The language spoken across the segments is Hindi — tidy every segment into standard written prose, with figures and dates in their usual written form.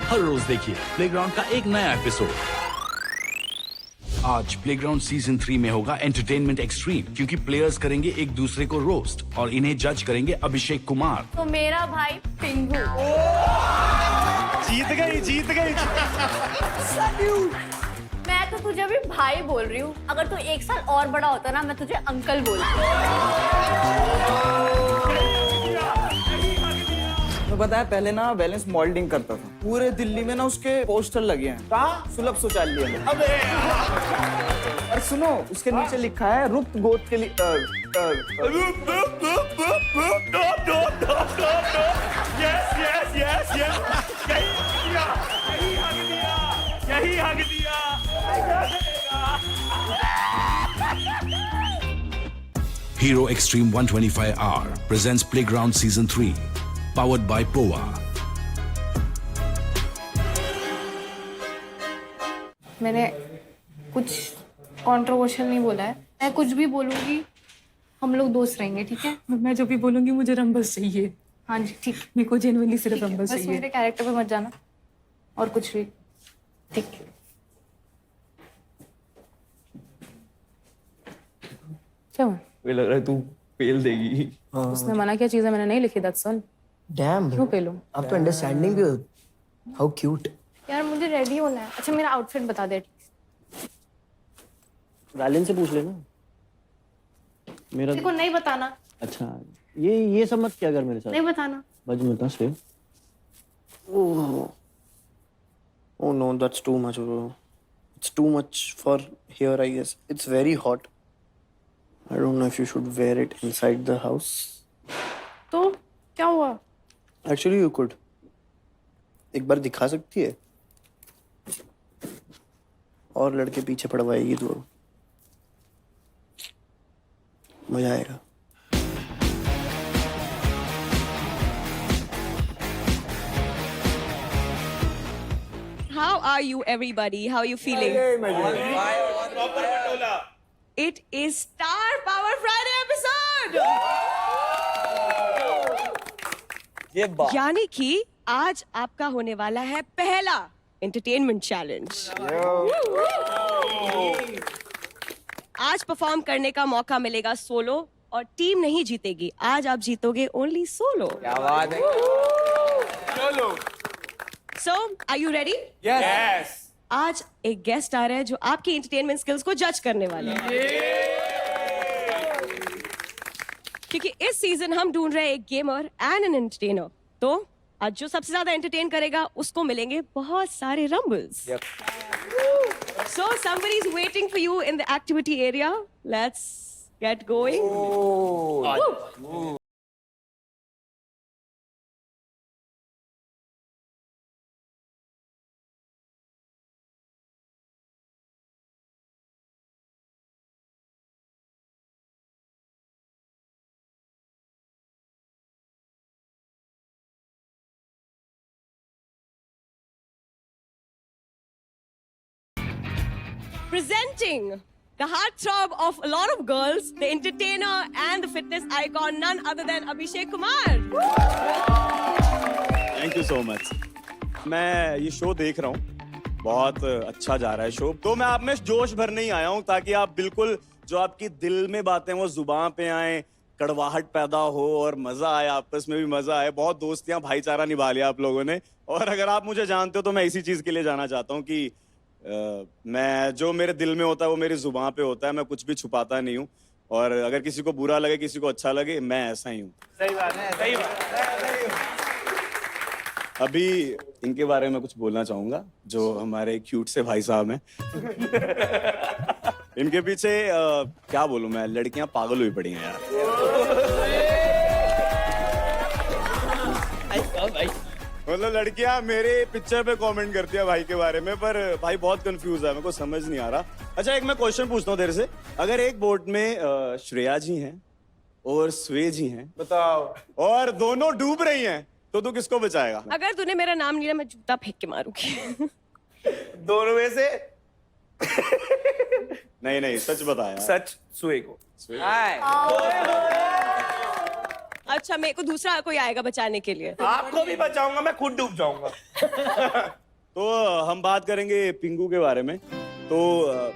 हर रोज देखिए प्लेग्राउंड का एक नया एपिसोड। आज प्लेग्राउंड सीजन 3 में होगा एंटरटेनमेंट एक्सट्रीम, क्योंकि प्लेयर्स करेंगे एक दूसरे को रोस्ट और इन्हें जज करेंगे अभिषेक कुमार। तो मेरा भाई पिंगू जीत गई। मैं तो तुझे अभी भाई बोल रही हूँ। अगर तू 1 साल और बड़ा होता ना, मैं तुझे अंकल बोलती। तो पता है पहले ना बैलेंस मॉल्डिंग करता था। पूरे दिल्ली में ना उसके पोस्टर लगे हैं। कहाँ? सुलभ शौचालय में। और सुनो, उसके नीचे लिखा है रुक्त गोद के लिए यही हक दिया। Hero Extreme 125R presents Playground Season 3, powered by POA. मैंने कुछ कंट्रोवर्शियल नहीं बोला है। मैं कुछ भी बोलूंगी, हम लोग दोस्त रहेंगे, ठीक है? मैं जो भी बोलूंगी मुझे रंबस चाहिए। हाँ जी, ठीक। मेरे को जेनुइनली सिर्फ रंबस बस चाहिए। मेरे कैरेक्टर पे मत जाना और कुछ भी, ठीक? क्या हुआ? मुझे लग रहा है तू फेल देगी। उसने मना किया, चीजें मैंने नहीं लिखी, दैट्स ऑल। डैम क्यों फेलूं? आप तो अंडरस्टैंडिंग भी हो। How cute. यार मुझे रेडी होना है। अच्छा मेरा आउटफिट बता दे। वैलेंस से पूछ लेना। मेरा तेरे को नहीं बताना। अच्छा, ये सब मत किया कर मेरे साथ। नहीं बताना। बज मत ना से। Oh no, that's too much, bro. It's too much for here, I guess. It's very hot. I don't know if you should wear it inside the house. तो क्या हुआ? Actually, you could. एक बार दिखा सकती है? और लड़के पीछे पड़वाएगी तो मजा आएगा। How are you, everybody? How are you feeling? It is Star Power Friday episode. यानी कि आज आपका होने वाला है पहला एंटरटेनमेंट चैलेंज। आज परफॉर्म करने का मौका मिलेगा सोलो और टीम नहीं जीतेगी। आज आप जीतोगे ओनली सोलो। क्या बात है? So, are you ready? Yes. आज एक गेस्ट आ रहा है जो आपकी एंटरटेनमेंट स्किल्स को जज करने वाले हैं। क्योंकि इस सीजन हम ढूंढ रहे हैं एक गेमर एंड एन एंटरटेनर। तो आज जो सबसे ज्यादा एंटरटेन करेगा उसको मिलेंगे बहुत सारे rumbles. So somebody is waiting for you in the activity area. Let's get going. Presenting the heartthrob of a lot of girls, the entertainer and the fitness icon, none other than Abhishek Kumar. Thank you so much. मैं ये शो देख रहा हूँ, बहुत अच्छा जा रहा है शो। तो मैं आप में जोश भरने ही आया हूँ ताकि आप बिल्कुल जो आपकी दिल में बातें वो जुबान पे आए, कड़वाहट पैदा हो और मजा आए, आपस में भी मजा आए। बहुत दोस्तियां, भाईचारा निभा लिया आप लोगों ने। और अगर आप मुझे जानते हो तो मैं इसी चीज के लिए जाना चाहता हूँ कि मैं जो मेरे दिल में होता है वो मेरी जुबान पे होता है। मैं कुछ भी छुपाता नहीं हूँ और अगर किसी को बुरा लगे, किसी को अच्छा लगे, मैं ऐसा ही हूँ। सही बात है, सही बात है। अभी इनके बारे में कुछ बोलना चाहूंगा, जो हमारे क्यूट से भाई साहब हैं। इनके पीछे क्या बोलूं मैं, लड़कियां पागल हुई पड़ी हैं यार। मतलब लड़कियां मेरे पिक्चर पे कमेंट करती है भाई के बारे में, पर भाई बहुत कंफ्यूज है, मेरे को समझ नहीं आ रहा। अच्छा एक मैं क्वेश्चन पूछता हूँ तेरे से, अगर एक बोट में श्रेया जी हैं और स्वे जी हैं, बताओ, और दोनों डूब रही हैं, तो तू किसको बचाएगा? अगर तूने मेरा नाम लिया मैं जूता फेंक के मारूंगी। दोनों में से नहीं नहीं, सच बताया। सच सुए को। स्वे। अच्छा मेरे को दूसरा कोई आएगा बचाने के लिए। आपको भी बचाऊंगा, मैं खुद डूब जाऊंगा। तो हम बात करेंगे पिंगू के बारे में। तो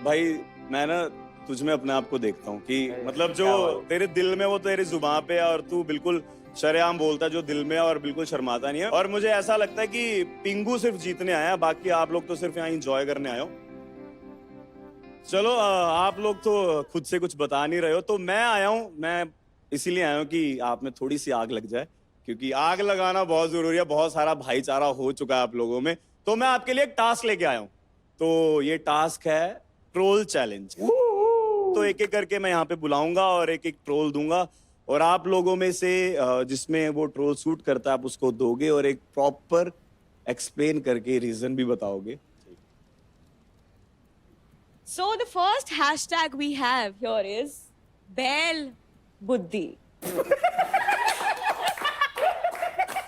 भाई मैं ना तुझ में अपने आप को देखता हूँ कि मतलब जो तेरे दिल में वो तेरी जुबान पे है और तू बिल्कुल शरेआम बोलता है जो दिल में है और बिल्कुल शर्माता नहीं है। और मुझे ऐसा लगता है कि पिंगू सिर्फ जीतने आया, बाकी आप लोग तो सिर्फ यहाँ एंजॉय करने आए हो। चलो आप लोग तो खुद से कुछ बता नहीं रहे हो, तो मैं आया हूँ, मैं इसीलिए आया हूँ कि आप में थोड़ी सी आग लग जाए, क्योंकि आग लगाना बहुत जरूरी है। बहुत सारा भाईचारा हो चुका है आप लोगों में, तो मैं आपके लिए एक टास्क लेके आया हूँ। तो ये टास्क है ट्रोल चैलेंज। तो एक एक करके मैं यहाँ पे बुलाऊंगा और एक एक ट्रोल दूंगा, और आप लोगों में से जिसमें वो ट्रोल सूट करता है आप उसको दोगे और एक प्रॉपर एक्सप्लेन करके रीजन भी बताओगे। So the first hashtag we have here is Bell Buddhi.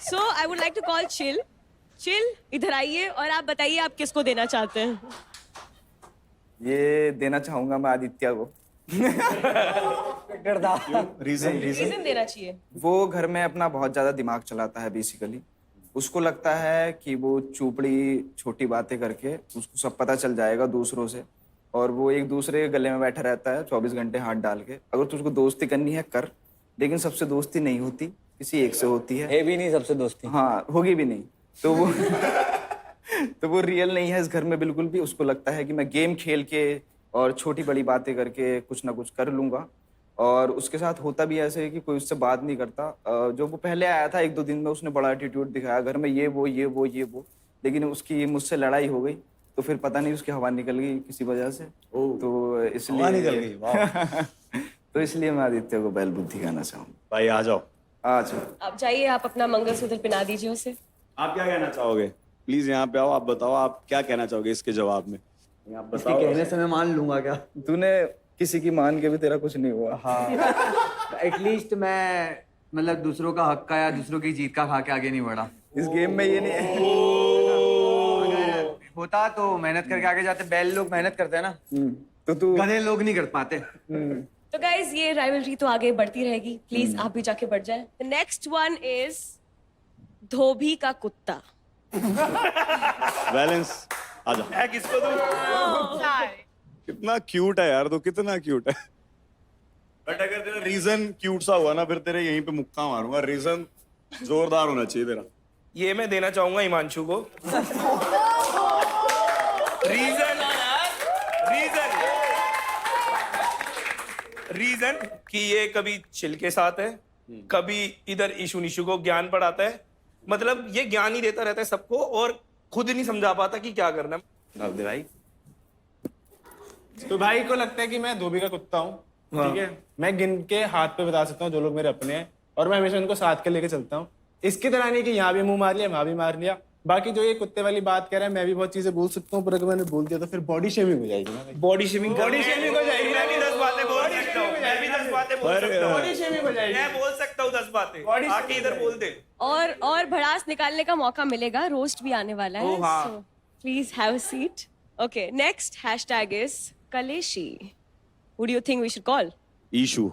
So I would like to call Chill. Chill, इधर आइए और आप बताइए आप किसको देना चाहते हैं। ये देना चाहूंगा मैं आदित्य को। रीजन देना चाहिए। वो घर में अपना बहुत ज्यादा दिमाग चलाता है बेसिकली। उसको लगता है कि वो चुपड़ी छोटी बातें करके उसको सब पता चल जाएगा दूसरों से, और वो एक दूसरे के गले में बैठा रहता है 24 घंटे हाथ डाल के। अगर तुझको दोस्ती करनी है कर, लेकिन सबसे दोस्ती नहीं होती, किसी एक से होती है भी नहीं सबसे दोस्ती। हाँ, होगी भी नहीं। तो वो तो वो रियल नहीं है इस घर में बिल्कुल भी। उसको लगता है कि मैं गेम खेल के और छोटी बड़ी बातें करके कुछ ना कुछ कर लूंगा, और उसके साथ होता भी ऐसे है कि कोई उससे बात नहीं करता। जो वो पहले आया था 1-2 दिन में उसने बड़ा एटीट्यूड दिखाया घर में, ये वो, लेकिन उसकी मुझसे लड़ाई हो गई, तो फिर पता नहीं उसकी हवा निकल गई किसी वजह से। तो इसलिए निकल गई, वाह। तो इसलिए मैं आदित्य को बैल बुद्धि कहना चाहूंगा। भाई आ जाओ। अच्छा, आप जाइए, आप अपना मंगलसूत्र पहना दीजिए उसे। आप क्या कहना चाहोगे? प्लीज यहाँ पे आओ, आप बताओ आप क्या कहना चाहोगे इसके जवाब में। आप बताओ। कहने से मैं मान लूंगा क्या? तूने किसी की मान के भी तेरा कुछ नहीं हुआ। हाँ एटलीस्ट मैं मतलब दूसरों का हक का या दूसरों की जीत का खा के आगे नहीं बढ़ा। इस गेम में ये नहीं है। होता तो मेहनत करके आगे जाते। बैल लोग मेहनत करते हैं ना, तो तू गधे लोग नहीं कर पाते। तो गाइज ये राइवलरी तो आगे बढ़ती रहेगी। प्लीज आप भी जाके बढ़ जाए। द नेक्स्ट वन इज धोबी का कुत्ता। बैलेंस आ जाओ। मैं किसको दूं? कितना क्यूट है यार, तो कितना क्यूट है। बट अगर तेरा रीजन क्यूट सा हुआ ना, फिर तेरे यहीं पे मुक्का मारूंगा। रीजन जोरदार होना चाहिए तेरा। ये मैं देना चाहूंगा हिमांशु को। रीजन कि ये कभी चिल के साथ है, कभी इधर इशू निशु को ज्ञान पढ़ाता है। मतलब ये ज्ञान ही देता रहता है सबको और खुद नहीं समझा पाता कि क्या करना है। भाई तो भाई को लगता है कि मैं धोबी का कुत्ता हूँ, ठीक है। मैं गिन के हाथ पे बता सकता हूँ जो लोग मेरे अपने हैं, और मैं हमेशा उनको साथ के लेके चलता हूँ। इसकी तरह नहीं कि यहाँ भी मुंह मार लिया वहां भी मार लिया। बाकी जो ये कुत्ते वाली बात कह रहा है, मैं भी बहुत चीजें बोल सकता हूँ, पर अगर मैंने बोल दिया तो फिर बॉडी शेमिंग हो जाएगी ना। बॉडी शेमिंग हो जाएगी। मैं भी 10 बातें बोल सकता हूँ। मैं भी 10 बातें बोल सकता हूँ। बॉडी शेमिंग हो जाएगी। मैं बोल सकता हूँ 10 बातें। आके इधर बोल दे। और भड़ास निकालने का मौका मिलेगा। रोस्ट भी आने वाला है। So please have a seat. Okay, next hashtag is Kaleshi. Who do you think we should call? ईशू।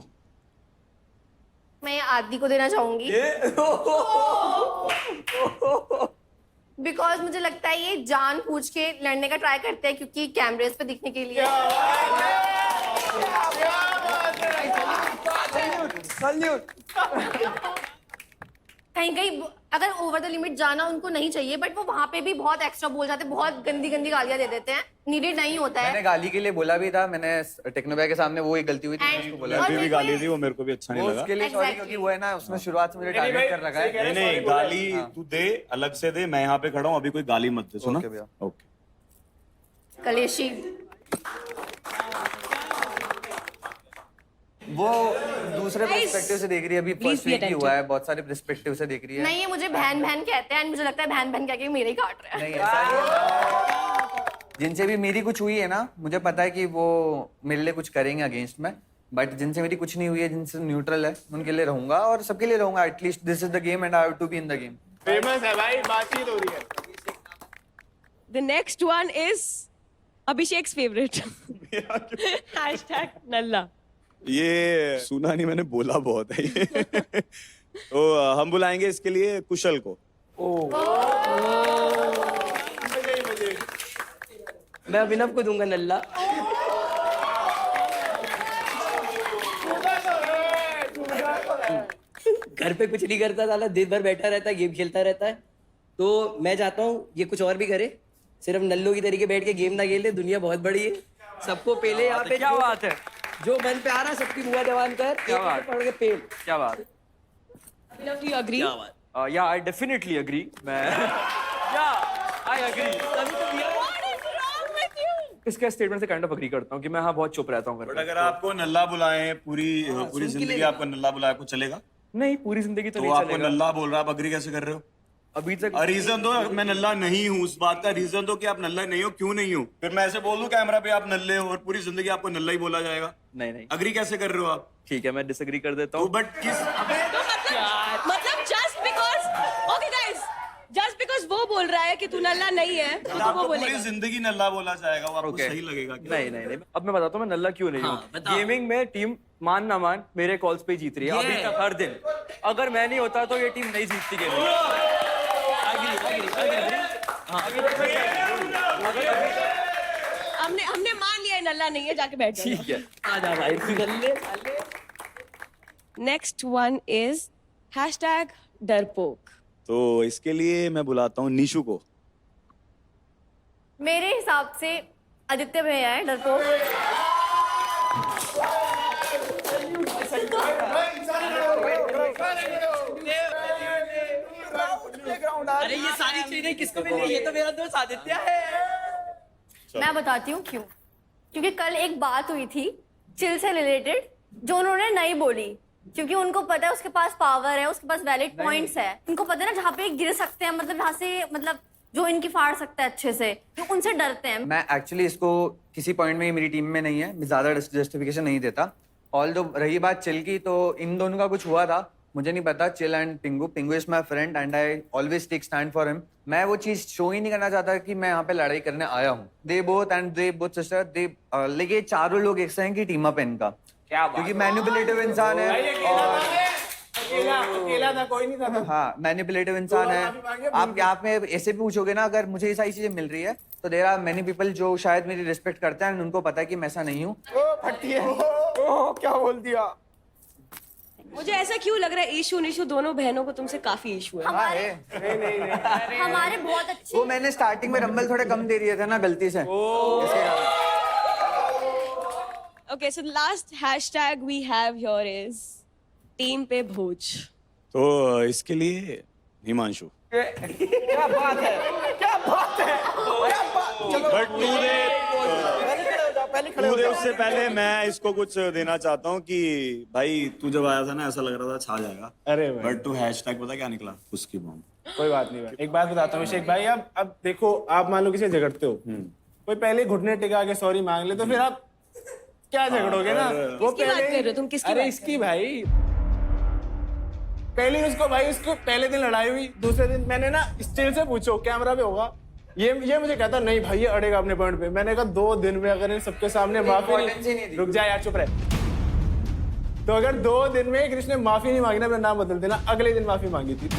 मैं आदि को देना चाहूंगी, बिकॉज मुझे लगता है ये जान पूछ के लड़ने का ट्राई करते हैं, क्योंकि कैमरेज पे दिखने के लिए। कहीं कहीं अगर ओवर द लिमिट जाना उनको नहीं चाहिए, बट वो वहां पे भी बहुत एक्स्ट्रा बोल जाते हैं, बहुत गंदी गंदी गालियां दे देते हैं। नीडेड नहीं होता है। मैंने गाली के लिए बोला भी था, मैंने टेक्नो भाई के सामने वो ही गलती हुई थी, मैंने उसको बोला। भी गाली थी, वो मेरे को भी अच्छा नहीं लगा। उसके लिए सॉरी, क्योंकि वो है ना उसने शुरुआत से मुझे टारगेट कर रखा है। नहीं गाली तू दे, अलग से दे। मैं यहाँ पे खड़ा हूँ, अभी कोई गाली मत दे। सुना? ओके भैया। ओके। कलेशी वो दूसरे पर्सपेक्टिव से देख रही है। अभी फर्स्ट वीक ही हुआ है, बहुत सारे पर्सपेक्टिव से देख रही है। नहीं, ये मुझे बहन बहन कहते हैं, मुझे लगता है बहन बहन कह के मेरे ही काट रहे हैं। नहीं ऐसा नहीं है। जिनसे भी मेरी कुछ हुई है ना, मुझे पता है कि वो मेरे लिए कुछ करेंगे अगेंस्ट में, बट जिनसे मेरी कुछ नहीं हुई है, जिनसे न्यूट्रल है, उनके लिए रहूंगा और सबके लिए रहूंगा। At least this is the game and I have to be in the game. Famous है भाई, बातचीत हो रही है। The next one is Abhishek's favorite. Hashtag Nalla. ये सुना नहीं, मैंने बोला बहुत है ये। तो हम बुलाएंगे इसके लिए कुशल को। मैं अभिनव को दूंगा नल्ला। घर पे कुछ नहीं करता साला, दिन भर बैठा रहता है, गेम खेलता रहता है। तो मैं चाहता हूँ ये कुछ और भी करे, सिर्फ नल्लों की तरीके बैठ के गेम ना खेले। दुनिया बहुत बड़ी है, सबको पेले यहाँ पे। क्या बात है, जो मन पे आ रहा है सबकी मुआ जवान कर, क्या बात? पढ़ के पेल। क्या बात। अभिनव, you agree? या आई डेफिनेटली अग्री। मैं या I agree. What is wrong with you? इसके स्टेटमेंट से काइंड ऑफ अग्री करता हूँ कि मैं हाँ बहुत चुप रहता हूँ। बट अगर आपको नल्ला बुलाएं, पूरी जिंदगी आपको नल्ला बुलाए, आपको चलेगा? नहीं, पूरी जिंदगी तो नहीं आपको चलेगा। नल्ला बोल रहा है, आप अग्री कैसे कर रहे हो? अभी तक रीजन दो, मैं नल्ला नहीं हूँ, उस बात का रीजन दो कि आप नल्ला नहीं हो, क्यों नहीं हो। फिर मैं ऐसे बोल दूं कैमरा पे आप नल्ले हो और पूरी जिंदगी आपको नल्ला ही बोला जाएगा। नहीं। अग्री कैसे कर रहे हो आप? ठीक है, मैं डिसएग्री कर देता तो हूँ। बट किस मतलब just because, okay guys, just because वो बोल रहा है कि तू नल्ला नहीं है, तो वो आपको पूरी बोलेगा। जिंदगी नल्ला बोला जाएगा, वो आपको Okay. सही लगेगा क्या? नहीं। अब मैं बताता हूँ मैं नल्ला क्यों नहीं हूँ। गेमिंग में टीम मान ना मान मेरे कॉल्स पे ही जीत रही है अभी तक हर दिन। अगर मैं नहीं होता तो ये टीम नहीं जीतती गेमिंग। हमने मान लिया है नल्ला नहीं है, जाके बैठ जाओ। ठीक है। आजा भाई तू नल्ले साले। नेक्स्ट वन इज #डरपोक। तो इसके लिए मैं बुलाता हूँ निशु को। मेरे हिसाब से आदित्य भैया है डरपोक। अरे ये सारी चीजें किसको मिल रही है? ये तो मेरा दोस्त आदित्य है। मैं बताती हूँ क्यों। क्योंकि कल एक बात हुई थी चिल से रिलेटेड जो उन्होंने नहीं बोली, क्योंकि उनको पता है उसके पास पावर है, उसके पास वैलिड पॉइंट्स है। उनको पता है ना जहाँ पे गिर सकते हैं, मतलब जहाँ से मतलब जो इनकी फाड़ सकता है अच्छे से, तो उनसे डरते हैं। मैं एक्चुअली इसको किसी पॉइंट में मेरी टीम में नहीं है, मैं ज्यादा जस्टिफिकेशन नहीं देता। ऑल दो रही बात चिल की, तो इन दोनों का कुछ हुआ था, मुझे नहीं पता। Chill and Pingu is my friend and I always take stand for him. मैं वो चीज शो ही नहीं करना चाहता कि मैं यहाँ पे लड़ाई करने आया हूँ। दे बोथ सिस्टर दे लेके चारों लोग एक हैं कि टीम अप इनका, क्योंकि मैनिपुलेटिव इंसान है। अकेला था, कोई नहीं था। हाँ, मैनिपुलेटिव इंसान है। आप में ऐसे भी पूछोगे ना, अगर मुझे ये सारी चीजें मिल रही है तो देयर आर मेनी पीपल जो शायद मेरी रिस्पेक्ट करते हैं, उनको पता है कि मैं ऐसा नहीं हूँ। क्या बोल दिया? मुझे ऐसा क्यों लग रहा है ईशू निशु दोनों बहनों को तुमसे काफी इशू है। हमारे बहुत अच्छे। वो मैंने स्टार्टिंग में रंबल थोड़े कम दे दिए थे ना गलती से। Okay, so the last hashtag we have here is team पे भोज। तो इसके लिए हिमांशु। क्या बात है, क्या बात है। बट तूने उससे पहले मैं इसको कुछ देना चाहता हूँ कि भाई तू जब आया था ना ऐसा लग रहा था छा जाएगा। अरे भाई। बट तू हैशटैग पता क्या निकला? उसकी बॉम्ब। कोई बात नहीं भाई, एक बात बताता हूँ अभिषेक भाई, अब देखो आप मान लो किसी से झगड़ते हो, कोई पहले घुटने टिका के सॉरी मांग ले तो फिर आप क्या झगड़ोगे ना। वो किसकी बात कर रहे हो तुम? किसकी अरे बात? इसकी भाई पहले उसको पहले दिन लड़ाई हुई, दूसरे दिन मैंने ना स्टिल से पूछो कैमरा पे होगा, ये मुझे कहता नहीं भाई ये अड़ेगा अपने पॉइंट पे। मैंने कहा 2 दिन में अगर इन सबके सामने माफी नहीं, रुक जा यार चुप रहे। तो अगर 2 दिन में कृष्ण ने माफी नहीं मांगी ना, अपना नाम बदल देना, अगले दिन माफी मांगी थी।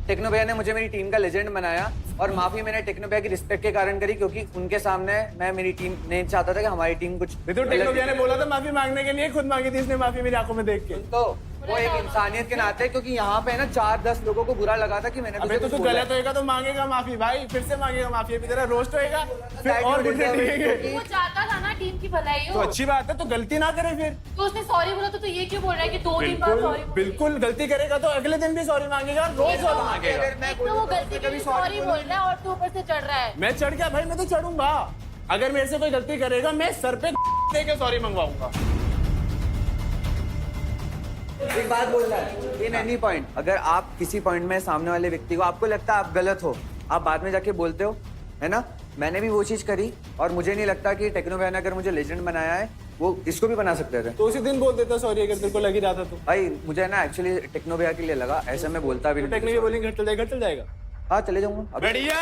टेक्नो भैया ने मुझे मेरी टीम का लेजेंड बनाया और माफी मैंने टेक्नो भैया की रिस्पेक्ट के कारण करी, क्योंकि उनके सामने मैं मेरी टीम नहीं चाहता था कि हमारी टीम कुछ। तो टेक्नो भैया ने बोला था माफी मांगने के लिए, खुद मांगी थी इसने माफी मेरी आंखों में देख के। तो वो एक इंसानियत के नाते, क्योंकि यहाँ पे ना 4-10 लोगों को बुरा लगा था कि मैंने अबे तो तू गलत होएगा तो मांगेगा माफी भाई, फिर से मांगेगा माफी, अभी तेरा रोस्ट होएगा फिर और घुटने टिकेंगे। वो चाहता था ना टीम की भलाई तो हो, अच्छी बात है, तो गलती ना करे फिर। तो उसने सॉरी बोला तो ये क्यों बोल रहा है कि 2 दिन बाद सॉरी? बिल्कुल गलती करेगा तो अगले दिन भी सॉरी मांगेगा, रोज सॉरी मांगेगा। एक तो वो गलती के लिए सॉरी बोल रहा है और तू ऊपर से चढ़ रहा है। मैं चढ़ गया भाई, मैं तो चढ़ूंगा। अगर मेरे से कोई गलती करेगा मैं सर पे दे के सॉरी मंगवाऊंगा। एक बात बोल रहा है, इन एनी पॉइंट अगर आप किसी पॉइंट में सामने वाले व्यक्ति को आपको लगता है आप गलत हो, आप बाद में जाके बोलते हो, है ना। मैंने भी वो चीज करी और मुझे नहीं लगता कि टेक्नो भैया ने अगर मुझे लेजेंड बनाया है वो इसको भी बना सकते थे। तो उसी दिन बोल देता सॉरी अगर तेरे को लग ही रहा था तो। भाई मुझे ना एक्चुअली टेक्नो भैया के लिए लगा, ऐसे मैं बोलता भी नहीं। टेक्निकली बोलेंगे घर चल जाएगा। हाँ चले जाऊंगा। बढ़िया,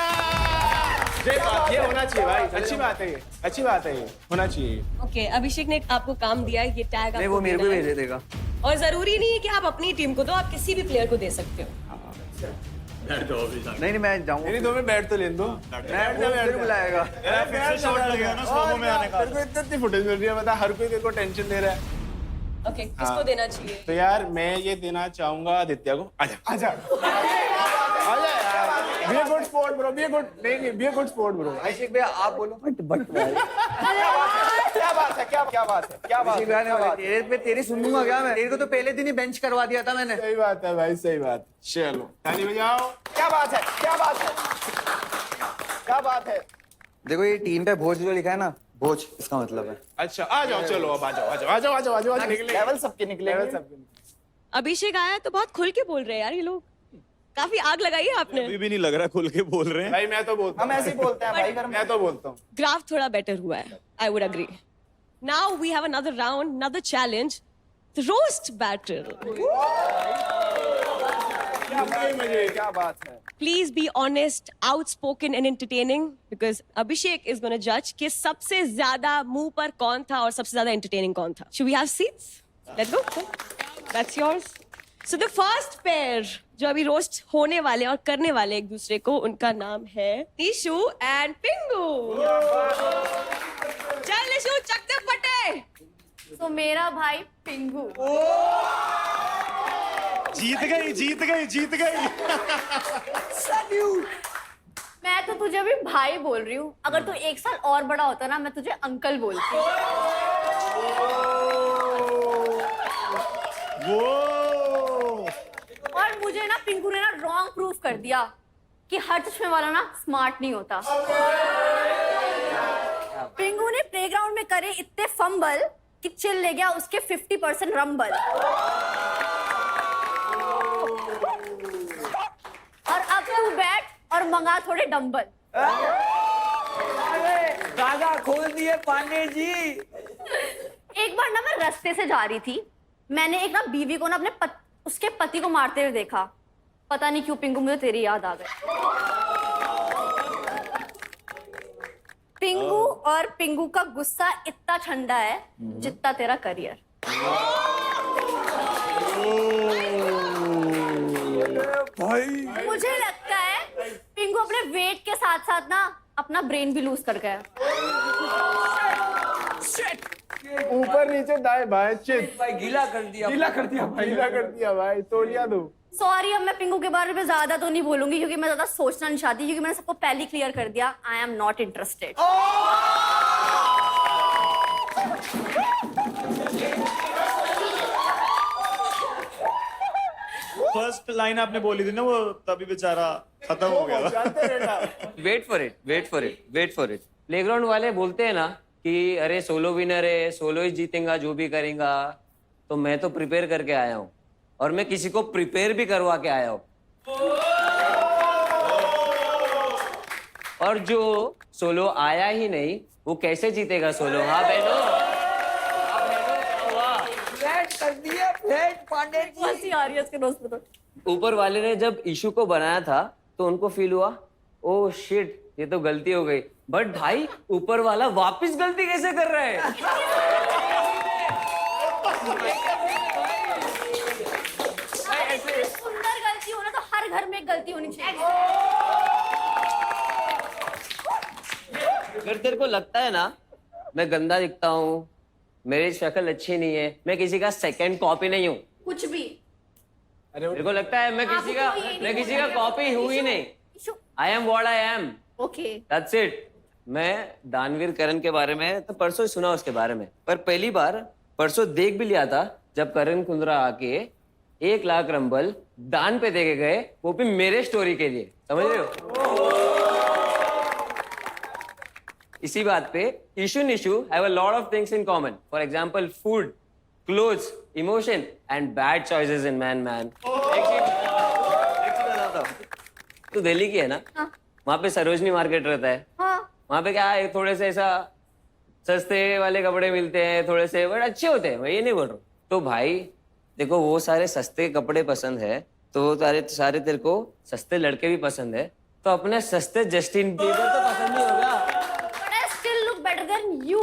ये होना चाहिए भाई, अच्छी बात है, ये अच्छी बात है, ये होना चाहिए। ओके, अभिषेक ने आपको काम दिया है, ये टैग नहीं वो मेरे को भेज देगा। और जरूरी नहीं है कि आप अपनी टीम को दो, आप किसी भी प्लेयर को दे सकते हो। नहीं मैं जाऊंगा। नहीं तुम्हें बैट तो ले दो। फिर बुलाएगा। तेरे को इतनी फुटेज मिल रही है, बता हर कोई तेरे को टेंशन दे रहा है। ओके, किसको देना चाहिए? तो यार मैं ये देना चाहूंगा आदित्य को। आजा आजा आजा यार, be a good sport bro, be a good, नहीं be a good sport bro. Abhishek भैया आप बोलो। क्या बात है, क्या बात है, क्या बात अभिषेक भैया ने मैं तेरी सुन लूंगा क्या मैं? तेरे को तो पहले दिन ही बेंच करवा दिया था मैंने। सही बात है भाई, सही बात। चलो ताली बजाओ। क्या बात है, क्या बात है, क्या बात है। देखो ये टीम पे भोज जो लिखा है ना, भोज इसका मतलब है। अच्छा आ जाओ, चलो अब आ जाओ आ जाओ आ जाओ आ जाओ आ जाओ, निकले लेवल सबके निकले, लेवल सबके। अभिषेक आया तो बहुत खुल के बोल रहे हैं यार ये लोग, काफी आग लगाई है आपने। अभी भी नहीं लग रहा खुल के बोल रहे हैं। भाई मैं तो बोलता हूँ, हम ऐसे ही बोलते हैं भाई घर में। मैं तो बोलता हूँ। ग्राफ थोड़ा बेटर हुआ है, I would agree. Now we have another round, another challenge, the roast battle. क्या बात है। Please be honest, outspoken and entertaining because Abhishek is going to judge कि सबसे ज्यादा मुंह पर कौन था और सबसे ज्यादा entertaining कौन था. Should we have seats? Let's go. That's yours. So the first pair जो अभी रोस्ट होने वाले और करने वाले एक दूसरे को, उनका नाम है निशु एंड पिंगू। चल निशु चक दे फटे। तो मेरा भाई पिंगू। जीत गई जीत गई जीत गई। मैं तो तुझे अभी भाई बोल रही हूँ, अगर तू 1 साल और बड़ा होता ना मैं तुझे अंकल बोलती। और मुझे ना पिंकू ने ना रॉन्ग प्रूफ कर दिया कि हर चश्मे वाला ना स्मार्ट नहीं होता। पिंकू ने प्लेग्राउंड में करे इतने फंबल कि चिल ले गया उसके 50% रंबल। और अब तू बैठ और मंगा थोड़े डंबल। दादा खोल दिए पांडे जी। एक बार ना मैं रास्ते से जा रही थी, मैंने एक ना बीवी को ना अपने उसके पति को मारते हुए देखा। पता नहीं क्यों पिंगू मुझे तेरी याद आ गई। पिंगू और पिंगू का गुस्सा इतना ठंडा है जितना तेरा करियर। मुझे लगता है पिंगू अपने वेट के साथ साथ ना अपना ब्रेन भी लूज कर गया। ऊपर नीचे दाएं बाएं चित भाई गीला कर दिया, गीला कर दिया भाई, गीला कर दिया भाई, तोड़िया दो। सॉरी, अब मैं पिंगू के बारे में ज्यादा तो नहीं बोलूंगी क्योंकि मैं ज्यादा सोचना नहीं चाहती, क्योंकि मैंने सबको पहले ही क्लियर कर दिया, I am not interested. First line आपने बोली थी ना वो, तभी बेचारा खत्म हो गया। Wait for it, wait for it, wait for it. Playground वाले बोलते हैं ना कि अरे सोलो विनर है, सोलो ही जीतेगा जो भी करेगा, तो मैं तो प्रिपेयर करके आया हूँ और मैं किसी को प्रिपेयर भी करवा के आया हूँ। और जो सोलो आया ही नहीं वो कैसे जीतेगा सोलो? हाँ बहनों, कर दिया फ्लैट पांडे जी। हंसी आ रही है इसके दोस्त को। ऊपर वाले ने जब इशू को बनाया था तो उनको फील हुआ ओह शिट ये तो गलती हो गई, बट भाई ऊपर वाला वापस गलती कैसे कर रहा है? सुंदर गलती हो ना तो हर घर में एक गलती होनी चाहिए। अगर तेरे को लगता है ना मैं गंदा दिखता हूँ, मेरी शक्ल अच्छी नहीं है, मैं किसी का सेकंड कॉपी नहीं हूँ। कुछ भी मेरे को लगता है मैं किसी का कॉपी हूँ ही नहीं। I am what I am. Okay that's it. मैं दानवीर करण के बारे में तो परसों ही सुना उसके बारे में, पर पहली बार परसों देख भी लिया था जब करण कुंद्रा आके 1 लाख रंबल दान पे देके गए, वो भी मेरे स्टोरी के लिए, समझ रहे हो? इसी बात पे Ishu Nishu have a lot of things in common, for example food, clothes, emotion and bad choices in man. तो दिल्ली की है ना? हाँ। वहाँ पे सरोजनी मार्केट रहता है। हाँ। वहाँ पे क्या है, थोड़े से ऐसा सस्ते वाले कपड़े मिलते हैं, थोड़े से बट अच्छे होते हैं, मैं ये नहीं बोल रहा हूँ। तो भाई देखो वो सारे सस्ते कपड़े पसंद है तो सारे तेरे को सस्ते लड़के भी पसंद है, तो अपने सस्ते जस्टिन बीबर तो पसंद नहीं होगा। But I still look better than you.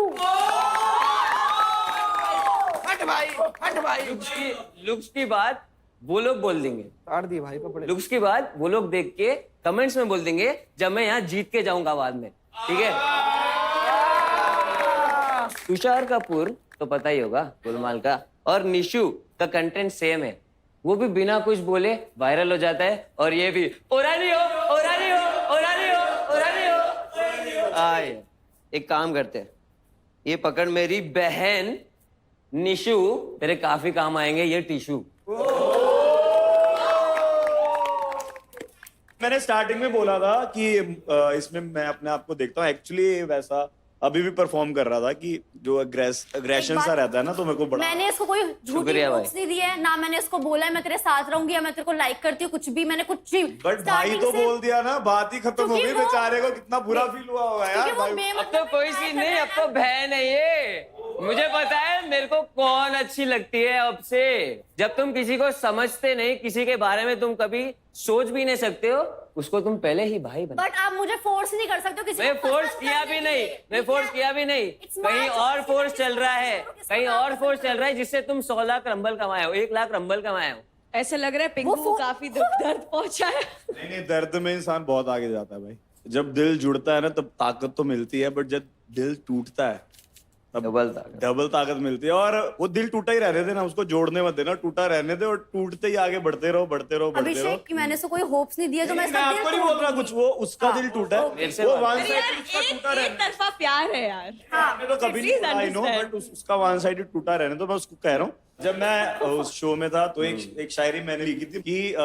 Looks की बात वो लोग बोल देंगे, काट दिए भाई कपड़े। लुक्स की बात वो लोग देख के कमेंट्स में बोल देंगे जब मैं यहाँ जीत के जाऊंगा बाद में, ठीक है? तुषार कपूर तो पता ही होगा गुलमाल का, और निशु का कंटेंट सेम है, वो भी बिना कुछ बोले वायरल हो जाता है, और ये भी ओरानी हो ओरानी हो ओरानी हो ओरानी हो। आए एक काम करते हैं, ये पकड़ मेरी बहन निशु, तेरे काफी काम आएंगे ये टिशू। मैंने स्टार्टिंग में बोला था कि इसमें मैं अपने आप को देखता हूँ, एक्चुअली वैसा अभी भी परफॉर्म कर रहा था कि जो अग्रेशन सा रहता है ना, तो मेरे को बड़ा। मैंने इसको कोई झूठी शुक्रिया भाई। नहीं दी है ना, मैंने इसको बोला है मैं तेरे साथ रहूंगी या मैं तेरे को लाइक करती हूँ, कुछ भी मैंने कुछ नहीं। बट भाई तो बोल दिया ना, बात ही खत्म हो गई, बेचारे को कितना बुरा फील हुआ होगा यार भाई। अब तो कोई सीन नहीं, अब तो बहन है ये। मुझे पता है मेरे को कौन अच्छी लगती है अब से। जब तुम किसी को समझते नहीं, किसी के बारे में तुम कभी सोच भी नहीं सकते हो, उसको तुम पहले ही भाई बना। बट आप मुझे फोर्स नहीं कर सकते हो किसी मैं को फोर्स पसंद किया करने भी के नहीं, लिए। मैं फोर्स किया भी नहीं, कहीं और फोर्स चल रहा है, कहीं और फोर्स चल रहा है जिससे तुम 100 लाख रंबल कमाए हो, 1 लाख रंबल कमाए हो। ऐसा लग रहा है पिंकू को काफी दर्द पहुंचा है। नहीं, दर्द में इंसान बहुत आगे जाता है भाई। जब दिल जुड़ता है ना तब ताकत तो मिलती है, बट जब दिल टूटता है तब डबल ताकत मिलती है। और वो दिल टूटा ही रहने देना, उसको जोड़ने मत देना, टूटा रहने दे और टूटते ही आगे बढ़ते रहो बढ़ते रहो बढ़ते रहो। अभिषेक की मैंने इसको कोई होप्स नहीं दिया जो मैं मैं आपको नहीं बोल रहा कुछ, वो उसका दिल टूटा है, वो वन साइड उसका टूटा एक रहने। तरफा प्यार है यार। मैंने तो कभी नहीं बोला, आई नो, बट उसका वन साइड टूटा रहने तो मैं उसको कह रहा हूँ। जब मैं उस शो में था तो एक शायरी मैंने लिखी थी कि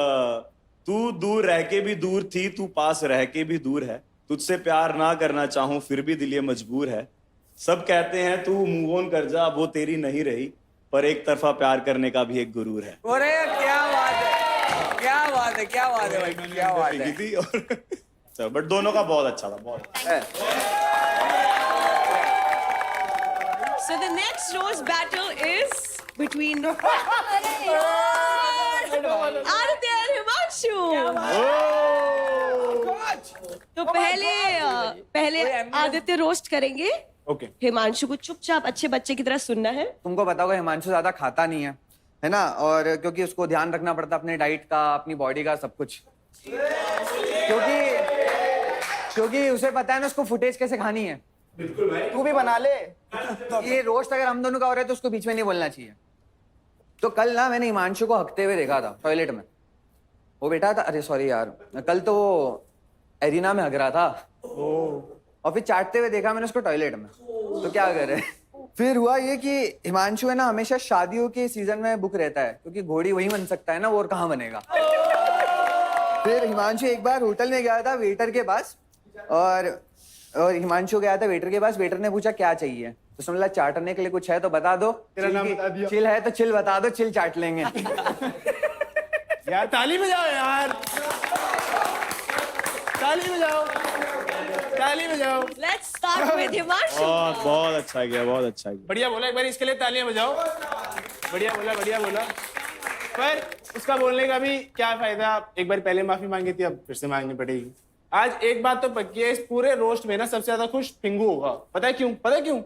तू दूर रह के भी दूर थी, तू पास रह के भी दूर है, तुझसे प्यार ना करना चाहूं फिर भी दिल ये मजबूर है, सब कहते हैं तू मूव ऑन कर जा, वो तेरी नहीं रही, पर एक तरफा प्यार करने का भी एक गुरूर है। अरे क्या बात है, क्या बात है, क्या बात है भाई, क्या बात है। लिखी थी और बट दोनों का बहुत अच्छा था, बहुत। So the next rose battle is between Aditya और हिमांशु। तो पहले आदित्य रोस्ट करेंगे, ओके। हिमांशु को चुपचाप अच्छे बच्चे की तरह सुनना है। तुमको पता होगा हिमांशु ज्यादा खाता नहीं है ना, और क्योंकि उसको ध्यान रखना पड़ता है अपने डाइट का, अपनी बॉडी का, सब कुछ, क्योंकि उसे पता है ना उसको फुटेज कैसे खानी है। बिल्कुल भाई, तू भी बना ले। ये रोस्ट अगर हम दोनों का हो रहा है तो उसको बीच में नहीं बोलना चाहिए। तो कल ना मैंने हिमांशु को हकते हुए देखा था टॉयलेट में, वो बेटा था, अरे सॉरी यार, कल तो वो एरिना में हग रहा था, और फिर चाटते हुए देखा मैंने उसको टॉयलेट में। तो क्या करे, फिर हुआ ये कि हिमांशु है ना हमेशा शादियों के सीजन में बुक रहता है, क्योंकि घोड़ी वही बन सकता है ना, वो और कहाँ बनेगा। फिर हिमांशु एक बार होटल में गया था वेटर के पास, और हिमांशु गया था वेटर के पास, वेटर ने पूछा क्या चाहिए, तो उसने बोला चाटने के लिए कुछ है तो बता दो, तेरा नाम बता दिया। चिल है तो चिल बता दो, चिल चाट लेंगे। यार ताली बजाओ यार, ताली बजाओ, ताली बजाओ। Let's start with Himanshu. बहुत अच्छा गया, बहुत अच्छा गया। बढ़िया बोला, एक बार इसके लिए तालियां बजाओ। बढ़िया बोला, बढ़िया बोला। पर उसका बोलने का भी क्या फायदा, एक बार पहले माफी मांगी थी, अब फिर से मांगनी पड़ेगी। आज एक बात तो पक्की है, इस पूरे रोस्ट में ना सबसे ज्यादा खुश पिंगू होगा। पता है क्यों? पता है क्यों?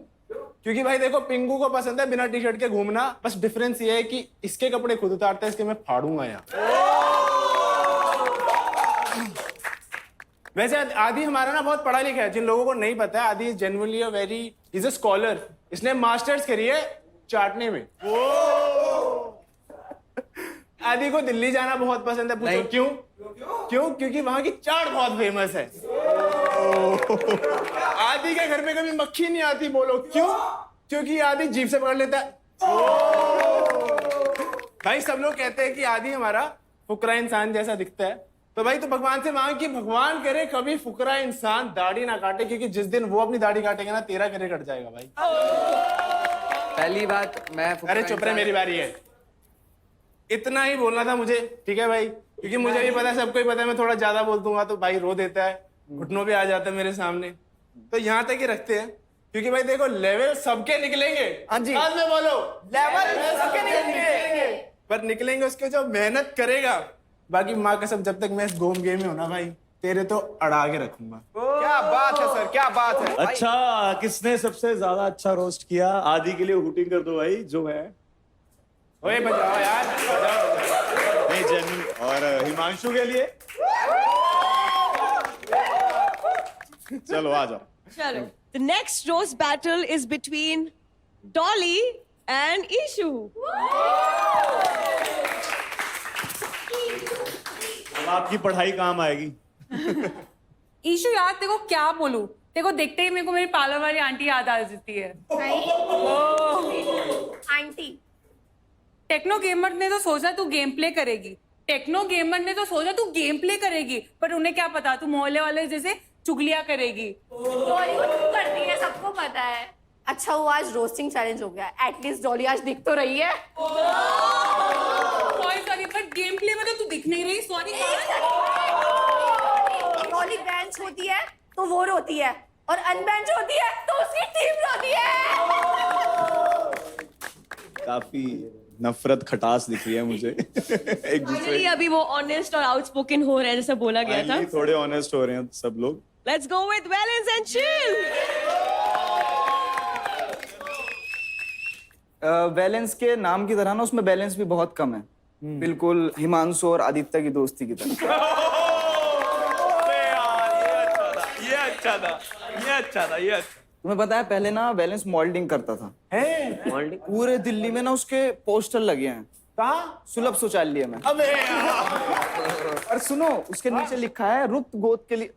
क्योंकि भाई देखो, पिंगू को पसंद है बिना टी शर्ट के घूमना, बस डिफरेंस ये है कि इसके कपड़े खुद उतारता है, इसके मैं फाड़ूंगा यहाँ। वैसे आदि हमारा ना बहुत पढ़ा लिखा है, जिन लोगों को नहीं पता है, आदि is genuinely a very, is a scholar. इसने मास्टर्स करी है चाटने में। आदि को दिल्ली जाना बहुत पसंद है। पूछो क्यों? क्यों? क्योंकि वहां की चाट बहुत फेमस है। आदि के घर में कभी मक्खी नहीं आती। बोलो क्यों? क्योंकि आदि जीभ से पकड़ लेता है। भाई सब लोग कहते हैं कि आदि हमारा फुकरा इंसान जैसा दिखता है, तो भाई तो भगवान से मांग कि भगवान करे कभी फुकरा इंसान दाढ़ी ना काटे, क्योंकि जिस दिन वो अपनी दाढ़ी काटेगा ना, तेरा करे कट जाएगा भाई। पहली बात मैं, अरे चुप रहे, मेरी बारी है। इतना ही बोलना था मुझे, ठीक है भाई, क्योंकि मुझे भी पता है, सबको ही पता है, मैं थोड़ा ज्यादा बोल दूंगा तो भाई रो देता है, घुटनों पे आ जाता है मेरे सामने। तो यहाँ तक ही रखते हैं, क्योंकि भाई देखो लेवल सबके निकलेंगे। हाँ जी, बाद में बोलो लेवल सबके निकलेंगे, पर निकलेंगे उसके जो मेहनत करेगा। बाकी माँ कसम, जब तक मैं इस गोम गेम में हूं ना भाई, तेरे तो अड़ा के रखूंगा। क्या बात है सर, क्या बात है। अच्छा, किसने सबसे ज्यादा अच्छा रोस्ट किया? आदि के लिए हुटिंग कर दो भाई, जो है ओए बजाओ यार, बजाओ। नहीं जेन्युइन। और हिमांशु के लिए चलो आ जाओ। चलो, the next roast battle is between Dolly and Ishu. अब आपकी पढ़ाई काम आएगी। ईशु यार तेरे को क्या बोलूं, तेरे को देखते ही मेरे को मेरी पार्लर वाली आंटी याद आ जाती है। आंटी टेक्नो गेमर ने तो सोचा तू गेम प्ले करेगी, टेक्नो गेमर ने तो सोचा तू गेम प्ले करेगी, पर उन्हें क्या पता तू मोहल्ले वाले जैसे चुगलियां करेगी। डॉली को चुप करती है, सबको पता है। अच्छा हुआ आज रोस्टिंग चैलेंज हो गया, एटलीस्ट डॉली आज दिख तो रही है। सॉरी पर गेम प्ले में तो तू दिख नहीं रही। सॉरी। डॉली बेंच होती है तो वो रोती है, और अनबेंच होती है तो उसकी टीम रोती है। काफी नफरत खटास दिख रही है मुझे एक दूसरे Finally, अभी वो ऑनेस्ट और आउटस्पोकन हो रहे हैं जैसे बोला गया था। Finally थोड़े ऑनेस्ट हो रहे हैं सब लोग। Let's go with Valens and Chill. Balance के नाम की तरह ना उसमें बैलेंस भी बहुत कम है, बिल्कुल हिमांशु और आदित्य की दोस्ती की तरह। ये अच्छा था। तुम्हें पता है पहले ना बैलेंस मॉडलिंग करता था। मॉडलिंग? पूरे दिल्ली में ना उसके पोस्टर लगे हैं। कहाँ? सुलभ शौचालय में। अबे यार। और सुनो उसके नीचे लिखा है रुत गोद के लिए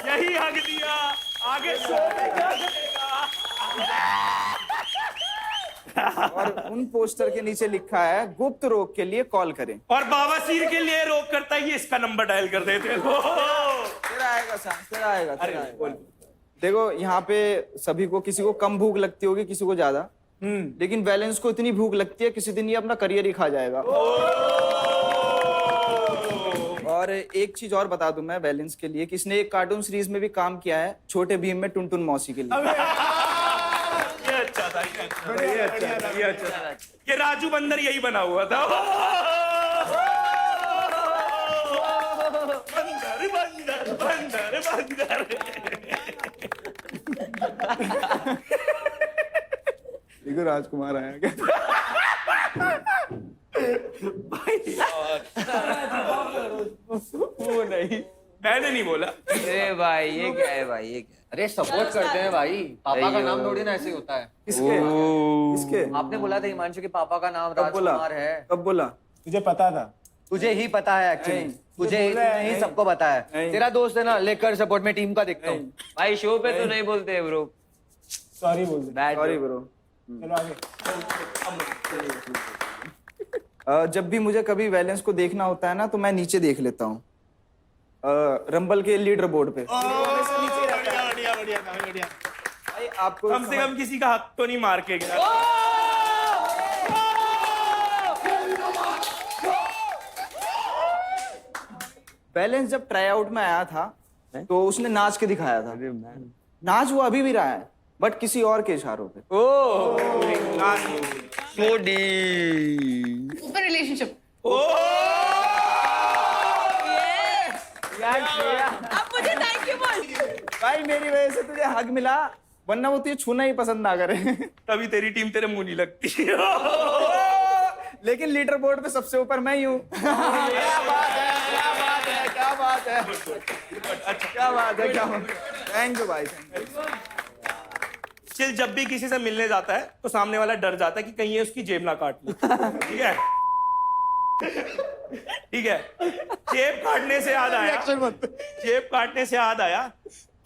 यही हक दिया। आगे शो में क्या करेगा? और उन पोस्टर के नीचे लिखा है गुप्त रोग के लिए कॉल करें। और बवासीर के लिए रोक करता है, ये इसका नंबर डायल कर देते हो। तेरा आएगा सांस, तेरा आएगा। देखो यहाँ पे सभी को, किसी को कम भूख लगती होगी, किसी को ज्यादा, लेकिन बैलेंस को इतनी भूख लगती है किसी दिन ये अपना करियर ही खा जाएगा। और एक चीज और बता दूं मैं बैलेंस के लिए कि इसने एक कार्टून सीरीज में भी काम किया है, छोटे भीम में टुनटुन मौसी के लिए। ये अच्छा था, ये अच्छा था। ये राजू बंदर यही बना हुआ था। बंदर बंदर बंदर देखो राजकुमार आया क्या? वो नहीं, मैंने नहीं बोला। अरे भाई ये क्या है भाई, ये क्या है? अरे सपोर्ट करते हैं भाई, पापा का नाम थोड़ी ना ऐसे ही होता है। किसके? किसके? आपने बोला था हिमांशु के पापा का नाम कब बोला? राजकुमार है। कब बोला? तुझे पता था? तुझे ही पता है एक्चुअली, तुझे ही सबको पता है। तेरा दोस्त है ना, लेकर सपोर्ट में टीम का देखता हूँ। भाई शो पे तो नहीं बोलते ब्रो। सॉरी बोल दे। Sorry bro. चलो आगे। जब भी मुझे कभी बैलेंस को देखना होता है ना तो मैं नीचे देख लेता हूँ, रंबल के लीडर बोर्ड पे। बढ़िया। भाई आपको कम से कम किसी का हक तो नहीं मार के गया। बैलेंस जब ट्राई आउट में आया था तो उसने नाच के दिखाया था। नाच वो अभी भी रहा है, बट किसी और के इशारों पे। ऊपर रिलेशनशिप। अब मुझे थैंक यू बोल। भाई मेरी वजह से तुझे हक मिला, वरना वो तुझे छूना ही पसंद ना करे। तभी तेरी टीम तेरे मुंह नहीं लगती। लेकिन लीडर बोर्ड पे सबसे ऊपर मैं ही हूँ। क्या बात है, क्या बात है, क्या बात है, क्या बात है, क्या बात। थैंक यू भाई, थैंक यू। चिल जब भी किसी से मिलने जाता है तो सामने वाला डर जाता है कि कहीं ये उसकी जेब ना काट ले। ठीक है, ठीक है। जेब काटने से याद आया, जेब काटने से याद आया,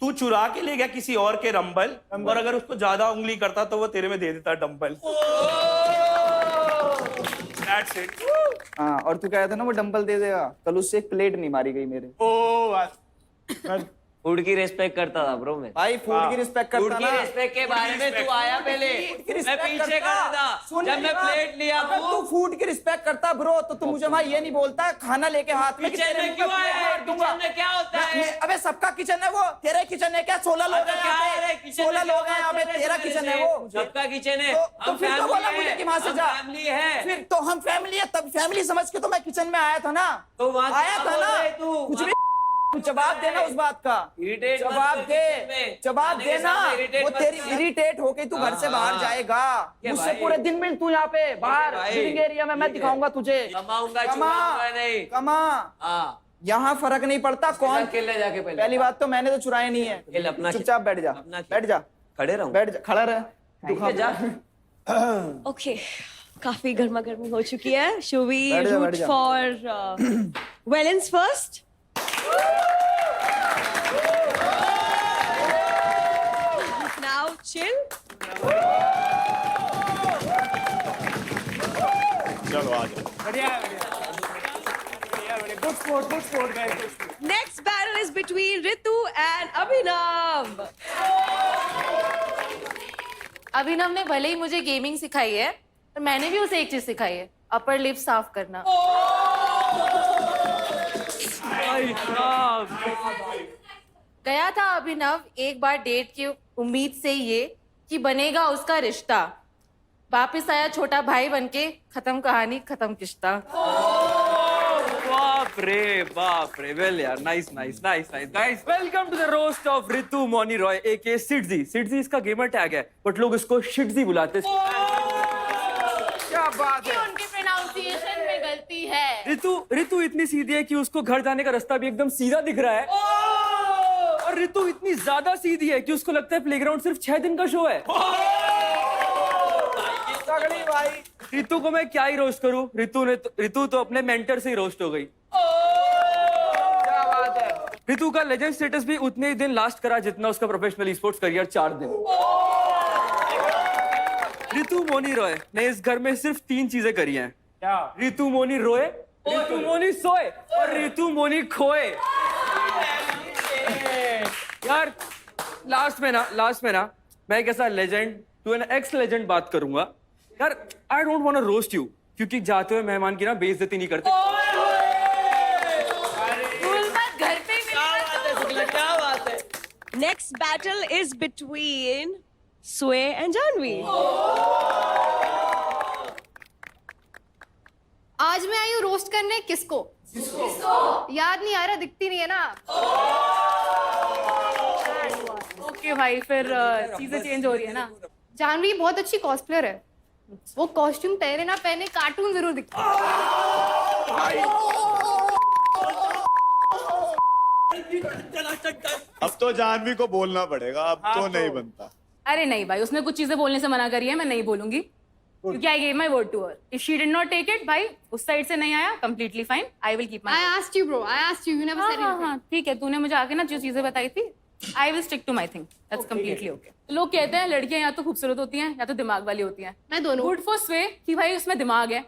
तू चुरा के ले गया किसी और के रंबल, और अगर उसको ज्यादा उंगली करता तो वो तेरे में दे देता डंबल। That's it. हाँ, और तू कह रहा था ना वो डंबल दे देगा, कल उससे एक प्लेट नहीं मारी गई मेरे। फूड की रिस्पेक्ट करता था ब्रो मैं। भाई फूड की रिस्पेक्ट फूड करता की ना। रिस्पेक्ट के बारे में तू आया पहले, मैं पीछे खड़ा था जब मैं प्लेट लिया। अगर तू फूड की रिस्पेक्ट करता ब्रो तो तू मुझे भाई ये नहीं बोलता खाना लेके हाथ में किचन में क्यों आया है? किचन में क्या होता है? अबे सबका किचन है वो, तेरा किचन है क्या? 16 लोग हैं यहाँ पे, 16 लोग हैं यहाँ पे, तेरा किचन है वो। सबका किचन है। तो फिर तो बोला मुझे कि वहां से जा। फैमिली है, फिर तो हम फैमिली है, तब फैमिली समझ के तो मैं किचन में आया था ना। तो वहां आया था ना, कुछ भी जवाब देना उस बात का, Irritate मत जवाब कर दे, kitchen में। जवाब खाने के देना। सामने irritate वो मत तेरी कर। इरिटेट होके तू घर से बाहर हाँ। जाएगा, ये मुझसे भाई। पूरे दिन मिल तू यहाँ पे बाहर भाई। लिविंग एरिया में, मैं ठीक है। दिखाऊंगा तुझे। कमाऊंगा, कमा चुराऊंगा नहीं। कमा, हाँ यहाँ फर्क नहीं पड़ता कौन। खेल ले जाके पहले। पहली बात तो मैंने तो चुराए नहीं है, खेल अपना खेल। चुपचाप बैठ जा, अपना खेल। बैठ जा, खड़े रहूं। बैठ जा, खड़ा रह। ठीक है, जा। ओके काफी गर्मा गर्मी हो चुकी है. शो वी बैठ जा, रूट बैठ जा। For valence first? Now chill. चलो आ जाओ। Good sport guys. Next battle is between Ritu and Abhinav. अभिनव ने भले ही मुझे गेमिंग सिखाई है, पर मैंने भी उसे एक चीज सिखाई है, अपर लिप साफ करना. गया था अभिनव एक बार डेट की उम्मीद से ये कि बनेगा उसका रिश्ता. वापिस आया छोटा भाई बनके, खत्म कहानी खत्म किस्ता. बाप रे, वेल यार, nice guys, welcome to the roast of Ritu Moni Roy aka Sidji. Sidji इसका गेमर टैग है, बट लोग इसको शिटजी बुलाते हैं. क्या बात है. उनके प्रोनाउंसिएशन में गलती है. रितु इतनी सीधी है कि उसको घर जाने का रास्ता भी एकदम सीधा दिख रहा है. और रितु इतनी ज्यादा सीधी है कि उसको लगता है प्लेग्राउंड सिर्फ 6 दिन का शो है. तगड़ी भाई. रितु को मैं क्या ही रोस्ट करूं. रितु तो अपने मेंटर से ही रोस्ट हो गई. क्या बात है. रितु का लेजेंड स्टेटस भी उतने ही दिन लास्ट करा जितना उसका प्रोफेशनल स्पोर्ट्स करियर 4 दिन. रितु मोनी रॉय ने इस घर में सिर्फ 3 चीजें करी हैं. क्या? रितु मोनी रोए, रितु मोनी सोए और रितु मोनी खोए. यार लास्ट में ना मैं एक ऐसा legend to an ex legend बात करूंगा. यार I don't want to roast you, क्योंकि जाते हुए मेहमान की ना बेइज्जती नहीं करते. घर पे भी क्या बात है. Next battle is between Sway and Janvi. आज मैं आई हूँ रोस्ट करने किसको? याद नहीं आ रहा, दिखती नहीं है ना. ओके भाई, फिर चीजें चेंज हो रही है ना. जानवी बहुत अच्छी कॉस्प्लेयर है. वो कॉस्ट्यूम पहने ना पहने कार्टून जरूर दिखता है. अब तो जानवी को बोलना पड़ेगा, अब तो नहीं बनता. अरे नहीं भाई, उसने कुछ चीजें बोलने से मना करी है, मैं नहीं बोलूंगी क्योंकि I gave my word to her. If she did not take it, भाई उस साइड से नहीं आया, completely fine. I will keep my. I asked you bro, I asked you, you never said anything. हाँ, ठीक है, तूने मुझे आके ना जो चीजें बताई थी, I will stick to my thing. That's completely okay. लोग कहते हैं लड़कियां या तो खूबसूरत होती हैं या तो दिमाग वाली होती हैं. मैं दोनों. गुड फॉर स्वे कि भाई उसमें दिमाग है,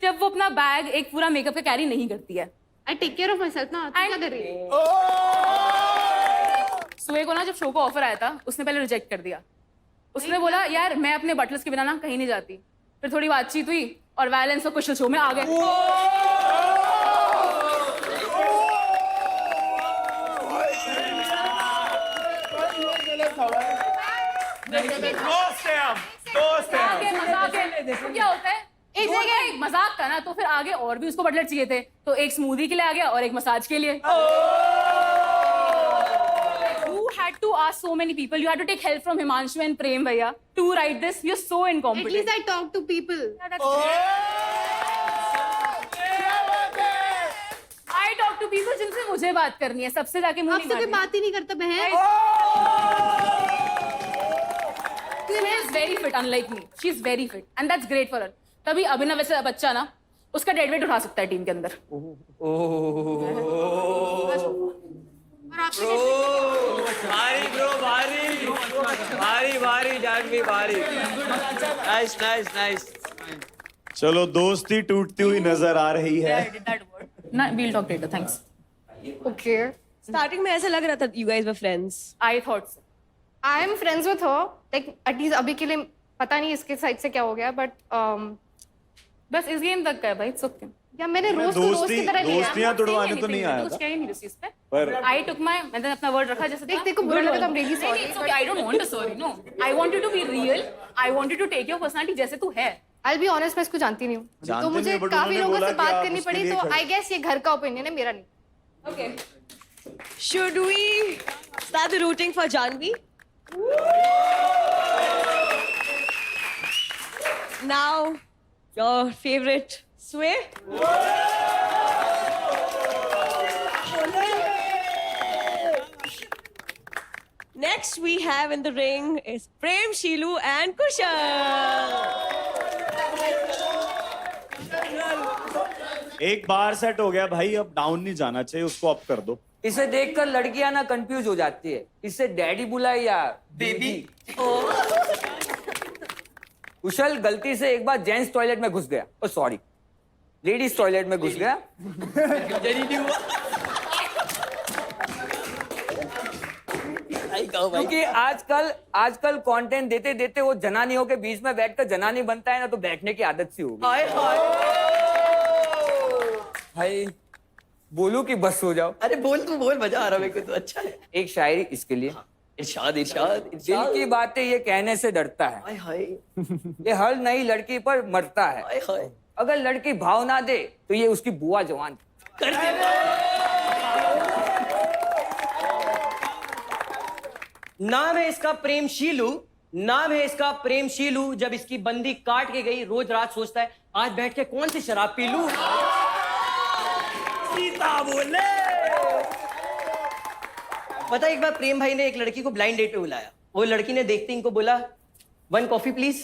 जब वो अपना बैग एक पूरा मेकअप का कैरी नहीं करती है. I take care of myself ना. तू क्या कर रही है? स्वे को ना जब शो को ऑफर आया था, उसने पहले रिजेक्ट कर दिया. उसने बोला यार मैं अपने बटलर्स के बिना ना कहीं नहीं जाती. फिर थोड़ी बातचीत हुई और वायलेंस और क्वेश्चन शो में आ गए. क्या होता है, एक जगह मजाक का ना, तो फिर आगे और भी उसको बटलर चाहिए थे, तो एक स्मूदी के लिए आ गया और एक मसाज के लिए. You had to ask so many people. You had to take help from Himanshu and Prem Bhaiya to write this. You're so At incompetent. least I talk to people. Yeah, that's I talk to people जिनसे मुझे बात करनी है, सबसे जाके मुंह नहीं आपसे कोई मारनी. बात ही नहीं करता बहन. She is very fit, unlike me. She is very fit, and that's great for her. तभी अभिनव वैसे बच्चा ना उसका डेड वेट उठा सकता है टीम के अंदर. भारी ब्रो, भारी जानवी, भारी. नाइस. चलो दोस्ती टूटती हुई नजर आ रही है. I did that word. ना, we'll talk later. Thanks. Okay. Starting में ऐसा लग रहा था you guys were friends. I thought so. I am friends with her. Like at least अभी के लिए पता नहीं इसके साइड से क्या हो गया, but बस इस गेम तक का है भाई. It's okay. या मैंने रोज की तरह लिया. दोस्तियां तुड़वाने तो नहीं आया कुछ था. कह ही नहीं उस चीज पे. पर I took my, मैंने अपना वर्ड रखा जैसे देख तेरे को बुरा लगा तो I'm really sorry. It's okay. I don't want to sorry. No. I want you to be real. I want you to take your personality जैसे तू है. I'll be honest, मैं इसको जानती नहीं हूँ. जानते तो मुझे नहीं, but काफी उन्होंने लोगों बोला से कि बात आप करनी उसके पड़ी, लिए तो खड़े- I guess ये घर का ओपिनियन है, मेरा नहीं. Okay. Should we start the rooting for Janvi? Now, your favorite Sway? Next we have in the ring is Prem, Sheelu and Kushal. एक बार सेट हो गया भाई, अब डाउन नहीं जाना चाहिए, उसको अप कर दो। इसे देखकर लड़कियां ना कंफ्यूज हो जाती है, इससे डैडी बुलाए या बेबी। कुशल गलती से एक बार जेंट्स टॉयलेट में घुस गया, ओ सॉरी लेडीज टॉयलेट में घुस गया। क्योंकि आजकल कंटेंट देते देते वो जनानियों के बीच में बैठकर जनानी बनता है ना, तो बैठने की आदत सी होगी। भाई बोलू कि बस हो जाओ? अरे बोल, तू बोल, मजा आ रहा है मेरे को तो, अच्छा है। एक शायरी इसके लिए। इरशाद इरशाद दिल की बातें ये कहने से डरता है, हाय हाय ये हर नई लड़की पर मरता है। हाय हाय। अगर लड़की भाव ना दे तो ये उसकी बुआ जवान। नाम है इसका प्रेम शीलू, नाम है इसका प्रेम शीलू। जब इसकी बंदी काट के गई, रोज रात सोचता है आज बैठ के कौन सी शराब पी लूं। सीता बोले। पता है, एक बार प्रेम भाई ने एक लड़की को ब्लाइंड डेट पे बुलाया। वो लड़की ने देखते इनको बोला 1 कॉफी प्लीज।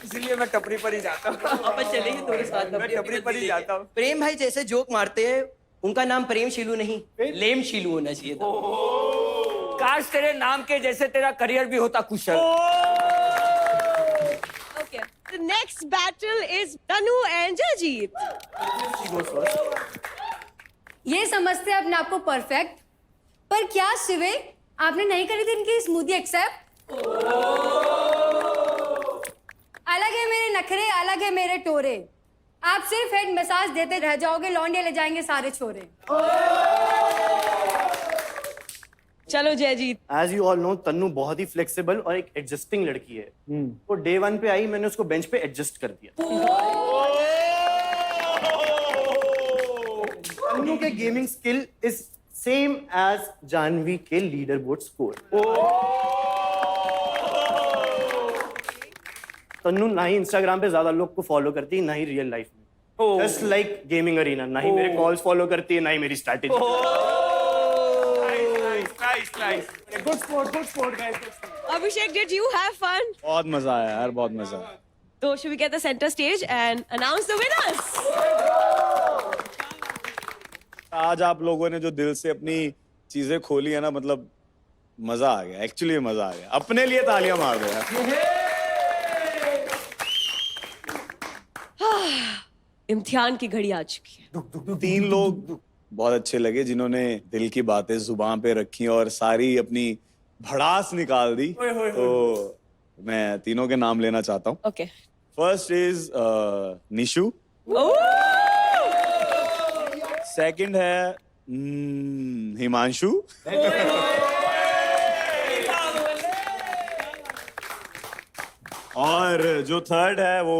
इसलिए मैं टपरी पर ही जाता हूँ। अपन चलेंगे तुम्हारे साथ। मैं टपरी पर ही जाता हूँ। प्रेम भाई जैसे जोक मारते हैं, उनका नाम प्रेम शीलू नहीं लेम शीलू होना चाहिए था। काश तेरे नाम के जैसे तेरा करियर भी होता कुशल। Okay. The next battle is Tanu and Jajit. ये समझते हैं अपने आप को परफेक्ट, पर क्या शिवे आपने नहीं करी थी इनकी स्मूदी एक्सेप्ट? अलग है मेरे नखरे, अलग है मेरे टोरे, आप सिर्फ हेड मसाज देते रह जाओगे, लौंडे ले जाएंगे सारे छोरे। चलो Jayjeet. As you all know, Tannu बहुत ही फ्लेक्सिबल और एक एडजस्टिंग लड़की है। वो डे 1 पे आई, मैंने उसको बेंच पे एडजस्ट कर दिया। तन्नू के gaming skill is same as Janhvi के लीडर बोर्ड स्कोर। तन्नू ना ही इंस्टाग्राम पे ज्यादा लोग को फॉलो करती है, ना ही रियल लाइफ में। जस्ट लाइक गेमिंग अरीना, ना ही मेरे कॉल्स फॉलो करती है, ना ही मेरी strategy. Good sport guys. Abhishek, did you have fun? बहुत मजा आया यार, बहुत मजा आया। So should we get the center stage and announce the winners? आज आप लोगों ने जो दिल से अपनी चीजें खोली है ना, मतलब मजा आ गया, एक्चुअली मजा आ गया। अपने लिए तालियां मार दो यार। इम्तिहान की घड़ी आ चुकी है। 3 लोग बहुत अच्छे लगे जिन्होंने दिल की बातें जुबान पे रखी और सारी अपनी भड़ास निकाल दी। तो मैं तीनों के नाम लेना चाहता हूँ। Okay. First is Nishu, second है हिमांशु, और जो थर्ड है वो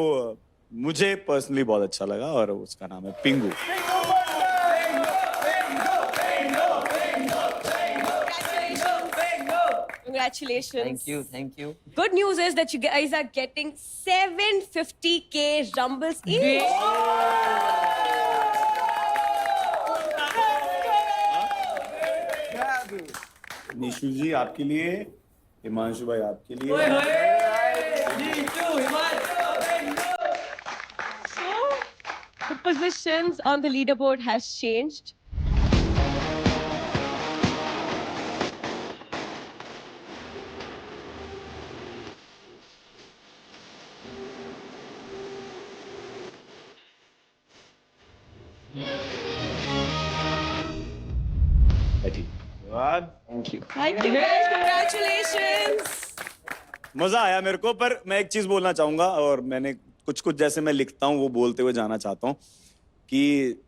मुझे पर्सनली बहुत अच्छा लगा और उसका नाम है पिंगू। Congratulations. Thank you. Good news is that you guys are getting 750k rumbles each. Nishu ji आपके लिए, हिमांशु भाई आपके लिए। So, the positions on the leaderboard has changed. Thank you. Thank you guys. Congratulations. मजा आया मेरे को, पर मैं एक चीज बोलना चाहूंगा और मैंने कुछ जैसे मैं लिखता हूँ वो बोलते हुए जाना चाहता हूँ कि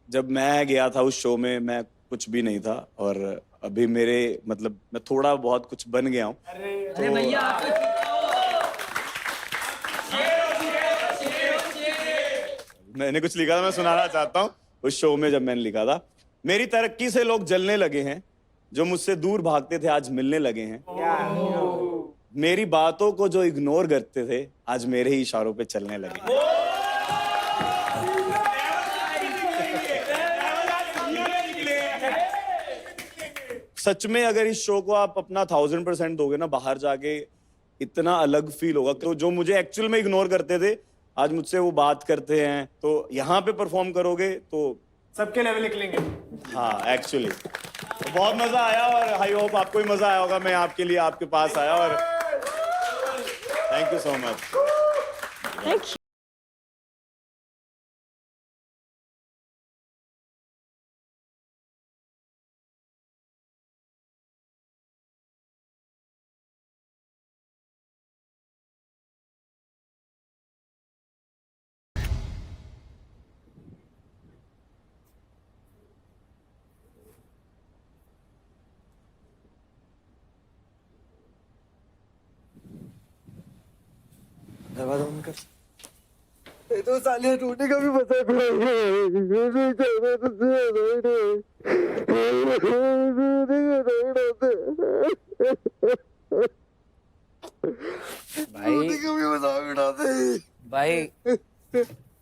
जब मैं गया था उस शो में मैं कुछ भी नहीं था और अभी मेरे मतलब मैं थोड़ा बहुत कुछ बन गया हूँ। अरे भैया आप तो मैंने कुछ लिखा था, मैं सुनाना चाहता हूँ उस शो में जब मैंने लिखा था। मेरी तरक्की से लोग जलने लगे हैं, जो मुझसे दूर भागते थे आज मिलने लगे हैं। मेरी बातों को जो इग्नोर करते थे आज मेरे ही इशारों पे चलने लगे। सच में अगर इस शो को आप अपना 1000% दोगे ना, बाहर जाके इतना अलग फील होगा। तो जो मुझे एक्चुअल में इग्नोर करते थे आज मुझसे वो बात करते हैं। तो यहाँ पे परफॉर्म करोगे तो सबके लेवल निकलेंगे। हाँ एक्चुअली तो बहुत मजा आया और आई होप आपको भी मजा आया होगा। मैं आपके लिए आपके पास आया और thank you so much. Thank you. दरवाजा बंद कर। तो साले रोने का भी मजाक भाई भाई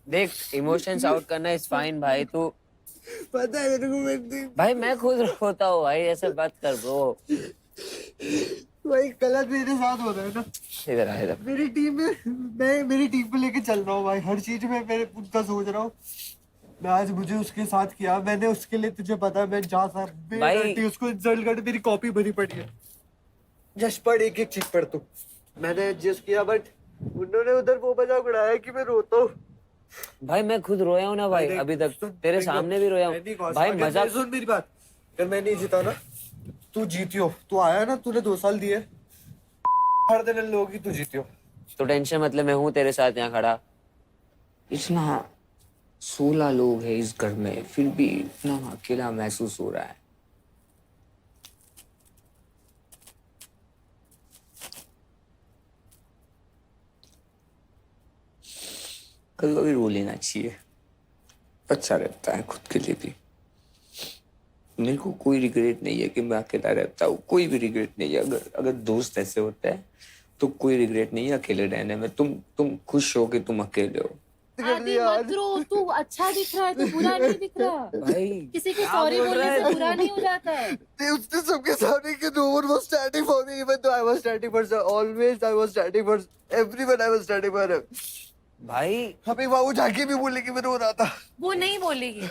देख, इमोशंस आउट करना इज फाइन भाई। तू पता है मेरे को भाई मैं खुद रोता हूँ भाई, ऐसे बात कर ब्रो। भाई गलत मेरे साथ हो रहा है ना। इधर आ इधर। मेरी टीम में मैं मेरी टीम को लेके चल रहा हूँ भाई, हर चीज में मैं उनका सोच रहा हूँ। मैं आज मुझे उसके साथ किया, मैंने उसके लिए तुझे पता है मैं जहाँ भाई उसको इंसल्ट कर मेरी कॉपी भरी पड़ी है। जस्ट पढ़, एक एक चीज पढ़ तू। मैंने एडजस्ट किया बट उन्होंने उधर वो मजाक उड़ाया कि मैं रोता हूँ। भाई मैं खुद रोया हूँ ना भाई, अभी तक तेरे सामने भी रोया हूँ भाई। मजाक सुन मेरी बात, अगर मैं नहीं जीता ना, तू जीतियो। तू आया ना, तूने 2 साल दिए, हर दिन लोग ही तू जीतियो। तो टेंशन मतलब मैं हूँ तेरे साथ यहाँ खड़ा। इतना 16 लोग हैं इस घर में, फिर भी इतना अकेला महसूस हो रहा है। कल भी रो लेना चाहिए, अच्छा रहता है खुद के लिए भी। मेरे को कोई रिग्रेट नहीं है कि मैं अकेला रहता हूँ, कोई भी रिग्रेट नहीं है। अगर दोस्त ऐसे होते हैं तो कोई रिग्रेट नहीं है अकेले रहने में। तुम खुश हो कि तुम अकेले हो। आदि मत रो, तू अच्छा दिख रहा है, तू बुरा नहीं दिख रहा भाई किसी को सॉरी बोलने से बुरा नहीं हो जाता है। उसने सबके सामने कि no one was standing for me, even though I was standing for her. Always I was standing for everyone. I was standing for her. भाई अभी वो जाके भी बोलेगी मैं रो रहा था। वो नहीं बोलेगी।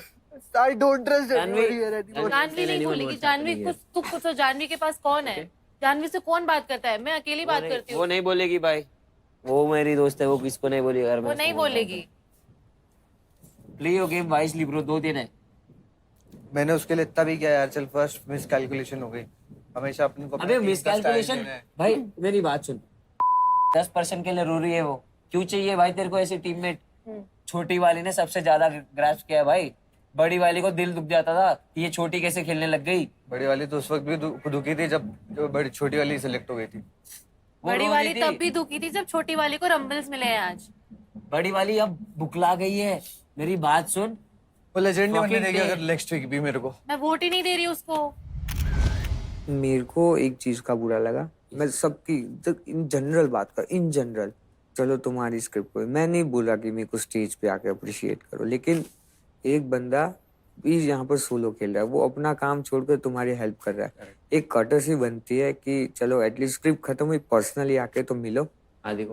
I don't trust anybody here anymore. Janvi नहीं बोलेगी। जानवी तू तो जानवी के पास कौन है? जानवी से कौन बात करता है? मैं अकेली बात करती हूँ। वो नहीं बोलेगी भाई, वो मेरी दोस्त है, वो किसको नहीं बोलेगी। वो नहीं बोलेगी। Play your game wisely bro, 2 दिन है। मैंने उसके लिए इतना भी किया यार। चल फर्स्ट मिस कैलकुलेशन हो गई। हमेशा अपने को अबे मिस कैलकुलेशन भाई, मेरी बात सुन। 10% के लिए रो रही है वो, क्यों चाहिए भाई तेरे को ऐसी टीममेट? छोटी वाली ने सबसे ज्यादा ग्रैस्प किया भाई। बड़ी वाली को दिल दुख जाता था कि ये छोटी कैसे खेलने लग गई। बड़ी वाली तो उस वक्त भी दुखी थी जब बड़ी छोटी वाली सिलेक्ट हो गई थी। बड़ी वाली तब भी दुखी थी जब छोटी वाली को रंबल्स मिले हैं आज। बड़ी वाली अब बुकला गई है, मेरी बात सुन। वो लेजेंड नहीं बनने देगी अगर नेक्स्ट वीक भी मेरे को। मैं वोट ही नहीं दे रही उसको। मेरे को एक चीज का बुरा लगा, मैं सबकी इन जनरल बात कर, इन जनरल। चलो तुम्हारी स्क्रिप्ट को मैं नहीं बोला कि मेरे को स्टेज पे आके अप्रिशिएट करो, लेकिन एक बंदा भी यहाँ पर सोलो खेल रहा है, वो अपना काम छोड़कर तुम्हारी हेल्प कर रहा है। एक कर्टसी बनती है कि चलो एटलीस्ट स्क्रिप्ट खत्म हुई, पर्सनली आके तो मिलो।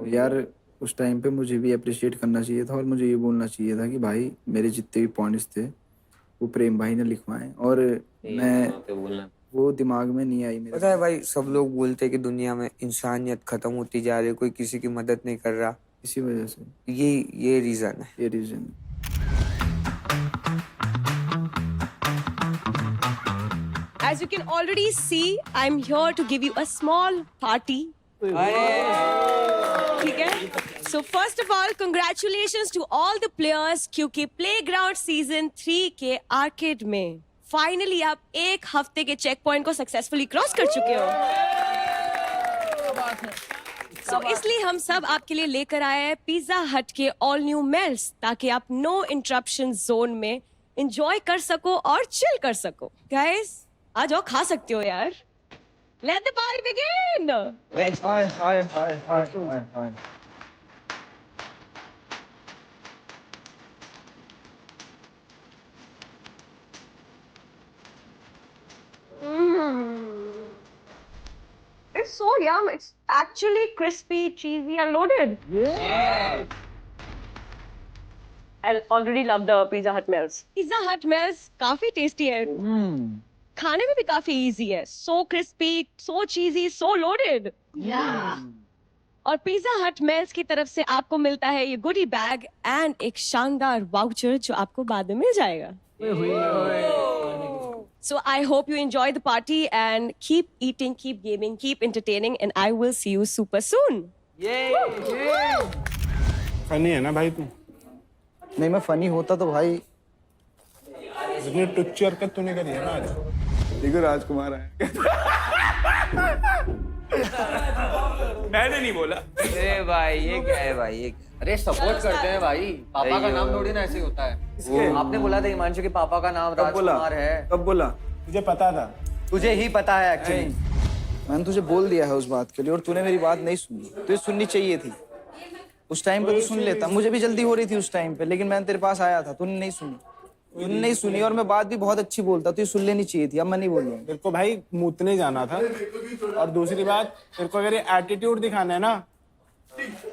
यार उस टाइम पे मुझे भी अप्रिशिएट करना चाहिए था और मुझे ये बोलना चाहिए था कि भाई मेरे जितने भी पॉइंट्स थे वो प्रेम भाई ने लिखवाए और मैं वो दिमाग में नहीं आई मेरे। पता है भाई, सब लोग बोलते हैं कि दुनिया में इंसानियत खत्म होती जा रही है, कोई किसी की मदद नहीं कर रहा। इसी वजह से ये रीजन है। ये reason. As you can already see, I'm here to give you a small party. ठीक है? So first of all, congratulations to all the players क्योंकि Playground Season 3 के आर्केड में फाइनली आप 1 हफ्ते के चेक पॉइंट को सक्सेसफुली क्रॉस कर चुके हो। So इसलिए हम सब आपके लिए लेकर आए हैं पिज्जा हट के ऑल न्यू मेल्स, ताकि आप नो इंटरप्शन जोन में एंजॉय कर सको और चिल कर सको। गाइस आ जाओ, खा सकते हो यार। Let the party begin. Hi. It's so yum. It's actually crispy, cheesy, and loaded. Yeah. I already love the Pizza Hut meals. Pizza Hut meals काफी tasty है। खाने में भी काफी easy है। So crispy, so cheesy, so loaded. Yeah. और Pizza Hut meals की तरफ से आपको मिलता है ये goodie bag and एक शानदार voucher जो आपको बाद में मिल जाएगा। So I hope you enjoy the party and keep eating, keep gaming, keep entertaining, and I will see you super soon. Funny है ना भाई तू? नहीं, मैं फनी होता तो भाई इतनी टुच्ची हरकत तूने करी है ना आज। देखो राजकुमार है। मैंने नहीं बोला। अरे भाई ये क्या है भाई, ये अरे सपोर्ट करते हैं भाई, पापा का नाम थोड़ी ना ऐसे ही होता है। आपने बोला था हिमांशु के पापा का नाम राजकुमार है। कब बोला? तुझे पता था? तुझे ही पता है एक्चुअली। मैंने तुझे बोल दिया है उस बात के लिए और तूने मेरी बात नहीं सुनी। तुझे सुननी चाहिए थी उस टाइम पे, तो सुन लेता। मुझे भी जल्दी हो रही थी उस टाइम पे, लेकिन मैंने तेरे पास आया था, तूने नहीं सुनी। तूने नहीं सुनी और मैं बात भी बहुत अच्छी बोलता, तुझे सुन लेनी चाहिए थी। अब मैं नहीं बोल रहा हूँ। तेरे को भाई मूतने जाना था। और दूसरी बात, तेरे को अगर ये एटीट्यूड दिखाना है ना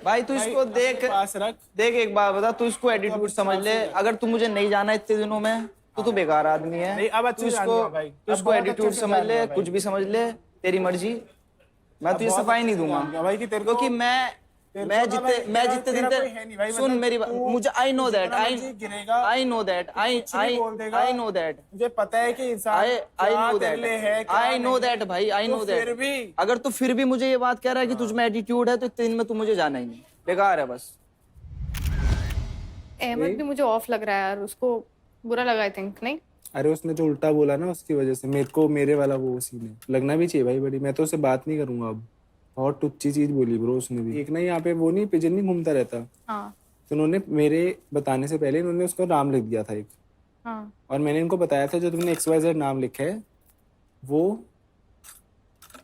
भाई, तू इसको देख, पास रख। देख एक बात बता, तू इसको एटीट्यूड समझ ले। अगर तू मुझे नहीं जाना इतने दिनों में तो तू बेकार आदमी है। नहीं, अब अच्छे जान गया भाई। तू इसको एटीट्यूड समझ ले, कुछ भी समझ ले, तेरी मर्जी। मैं तुझे सफाई नहीं दूंगा भाई कि तेरे को, क्योंकि मैं जितने दिन तक सुन मेरी बात, मुझे I know that, I know that, I know that, मुझे पता है कि इंसान आई नो दैट भाई, आई नो दैट। अगर तू फिर भी मुझे ये बात कह रहा है कि तुझ में एटीट्यूड है तो इतने दिन में तू मुझे जाना ही नहीं, बेकार है बस। अहमद भी मुझे ऑफ लग रहा है यार, उसको बुरा लगा आई थिंक। नहीं अरे उसने जो उल्टा बोला ना उसकी वजह से मेरे को मेरे वाला वो सीन है। लगना भी चाहिए भाई बड़ी। मैं तो उससे बात नहीं करूंगा अब। बहुत टुच्ची चीज बोली ब्रो उसने भी। एक ना यहाँ पे वो नहीं पिजन नहीं घूमता रहता। हाँ। तो उन्होंने मेरे बताने से पहले उन्होंने उसको नाम लिख दिया था एक। हाँ। और मैंने इनको बताया था जो तुमने XYZ नाम लिखा है वो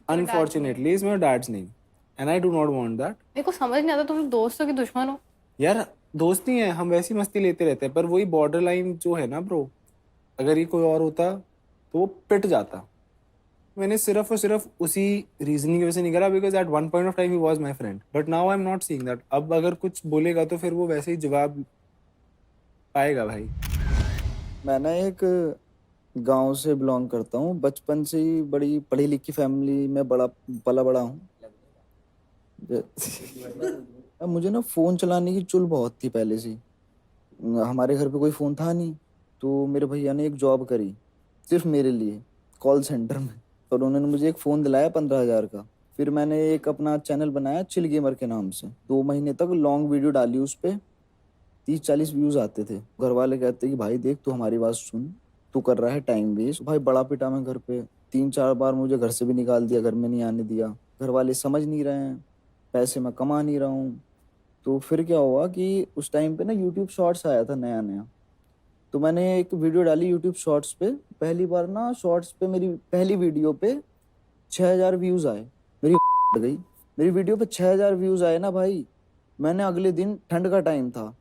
unfortunately is my dad's name and I do not want that. मेरे को समझ नहीं आता तुम लोग दोस्त हो कि दुश्मन हो? यार दोस्त नहीं है, हम वैसी मस्ती लेते रहते हैं, पर वही बॉर्डर लाइन जो है ना ब्रो, अगर ये कोई और होता तो वो पिट जाता। मैंने सिर्फ और सिर्फ उसी रीजनिंग की वजह से नहीं करा, because at one point of time he was my friend, but now I am not seeing that. अब अगर कुछ बोलेगा तो फिर वो वैसे ही जवाब पाएगा भाई। मैं ना एक गांव से बिलोंग करता हूँ, बचपन से ही बड़ी पढ़ी लिखी फैमिली में बड़ा हूँ। मुझे ना फ़ोन चलाने की चुल बहुत थी पहले से। हमारे घर पे कोई फ़ोन था नहीं, तो मेरे भैया ने एक जॉब करी सिर्फ मेरे लिए कॉल सेंटर में, और उन्होंने मुझे एक फ़ोन दिलाया 15,000 का। फिर मैंने एक अपना चैनल बनाया चिल गेमर के नाम से। 2 महीने तक लॉन्ग वीडियो डाली, उस पर 30-40 व्यूज़ आते थे। घर वाले कहते कि भाई देख, तू हमारी बात सुन, तू कर रहा है टाइम वेस्ट। भाई बड़ा पिटा मैं घर पे, 3-4 बार मुझे घर से भी निकाल दिया, घर में नहीं आने दिया। घर वाले समझ नहीं रहे हैं, पैसे मैं कमा नहीं रहा हूँ। तो फिर क्या हुआ कि उस टाइम पे ना यूट्यूब शॉर्ट्स आया था नया, तो मैंने एक वीडियो डाली यूट्यूब शॉर्ट्स पे। पहली बार ना शॉर्ट्स पे मेरी पहली वीडियो पे 6,000 व्यूज़ आए। मेरी वीडियो पे 6,000 व्यूज़ आए ना भाई। मैंने अगले दिन, ठंड का टाइम था,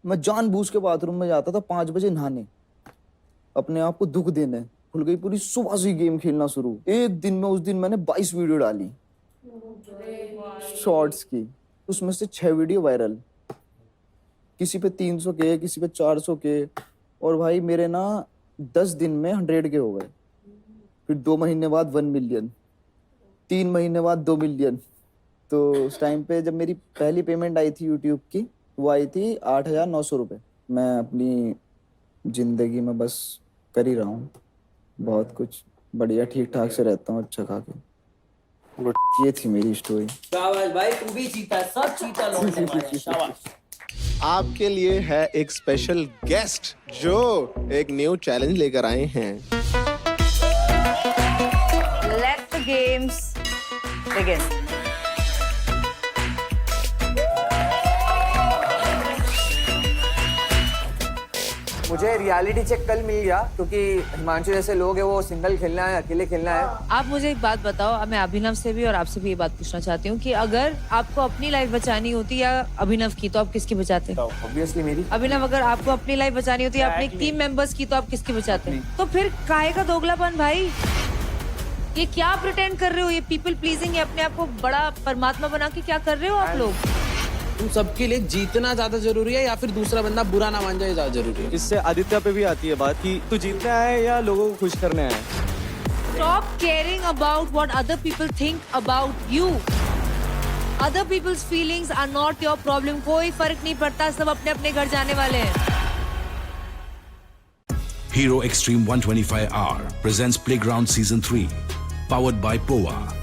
मैं जानबूझ के बाथरूम में जाता था 5 बजे नहाने, अपने आप को दुख देने। खुल गई पूरी, सुबह से गेम खेलना शुरू। एक दिन में, उस दिन मैंने 22 वीडियो डाली शॉर्ट्स की, उसमें से 6 वीडियो वायरल, किसी पे 300 के, किसी पे 400 के। और भाई मेरे ना 10 दिन में 100 के हो गए। फिर 2 महीने बाद 1 मिलियन, 3 महीने बाद 2 मिलियन। तो उस टाइम पे जब मेरी पहली पेमेंट आई थी यूट्यूब की, वो आई थी 8,900 रुपये। मैं अपनी ज़िंदगी में बस कर ही रहा हूँ बहुत कुछ, बढ़िया ठीक ठाक से रहता हूँ, अच्छा खा के। ये थी मेरी स्टोरी। शाबाश भाई, तू भी जीता, सब जीता लोग ने। शाबाश। आपके लिए है एक स्पेशल गेस्ट जो एक न्यू चैलेंज लेकर आए हैं। Let the games begin. मुझे रियलिटी चेक कल मिल गया क्योंकि हिमांशु जैसे लोग हैं वो सिंगल खेलना है, अकेले खेलना है। आप मुझे एक बात बताओ, मैं अभिनव से भी और आपसे भी ये बात पूछना चाहती हूँ कि अगर आपको अपनी लाइफ बचानी होती या अभिनव की, तो आप किसकी बचाते? ऑब्वियसली मेरी। अभिनव, अगर आपको अपनी लाइफ बचानी होती है अपने टीम मेंबर्स की, तो आप किसकी बचाते? तो फिर काहे का दोगलापन भाई? ये क्या प्रिटेंड कर रहे हो? ये पीपल प्लीजिंग, ये अपने आप को बड़ा परमात्मा बना के क्या कर रहे हो आप लोग? तुम सबके लिए जीतना ज्यादा जरूरी है या फिर दूसरा बंदा बुरा ना मान जाए ज्यादा जरूरी है? इससे आदित्य पे भी आती है बात कि तू जीतने आया है या लोगों को खुश करने आया है। Stop caring about what other people think about you. Other people's feelings are not your problem. कोई फर्क नहीं पड़ता, सब अपने अपने घर जाने वाले हैं। Hero Extreme 125R presents Playground Season 3, powered by POA.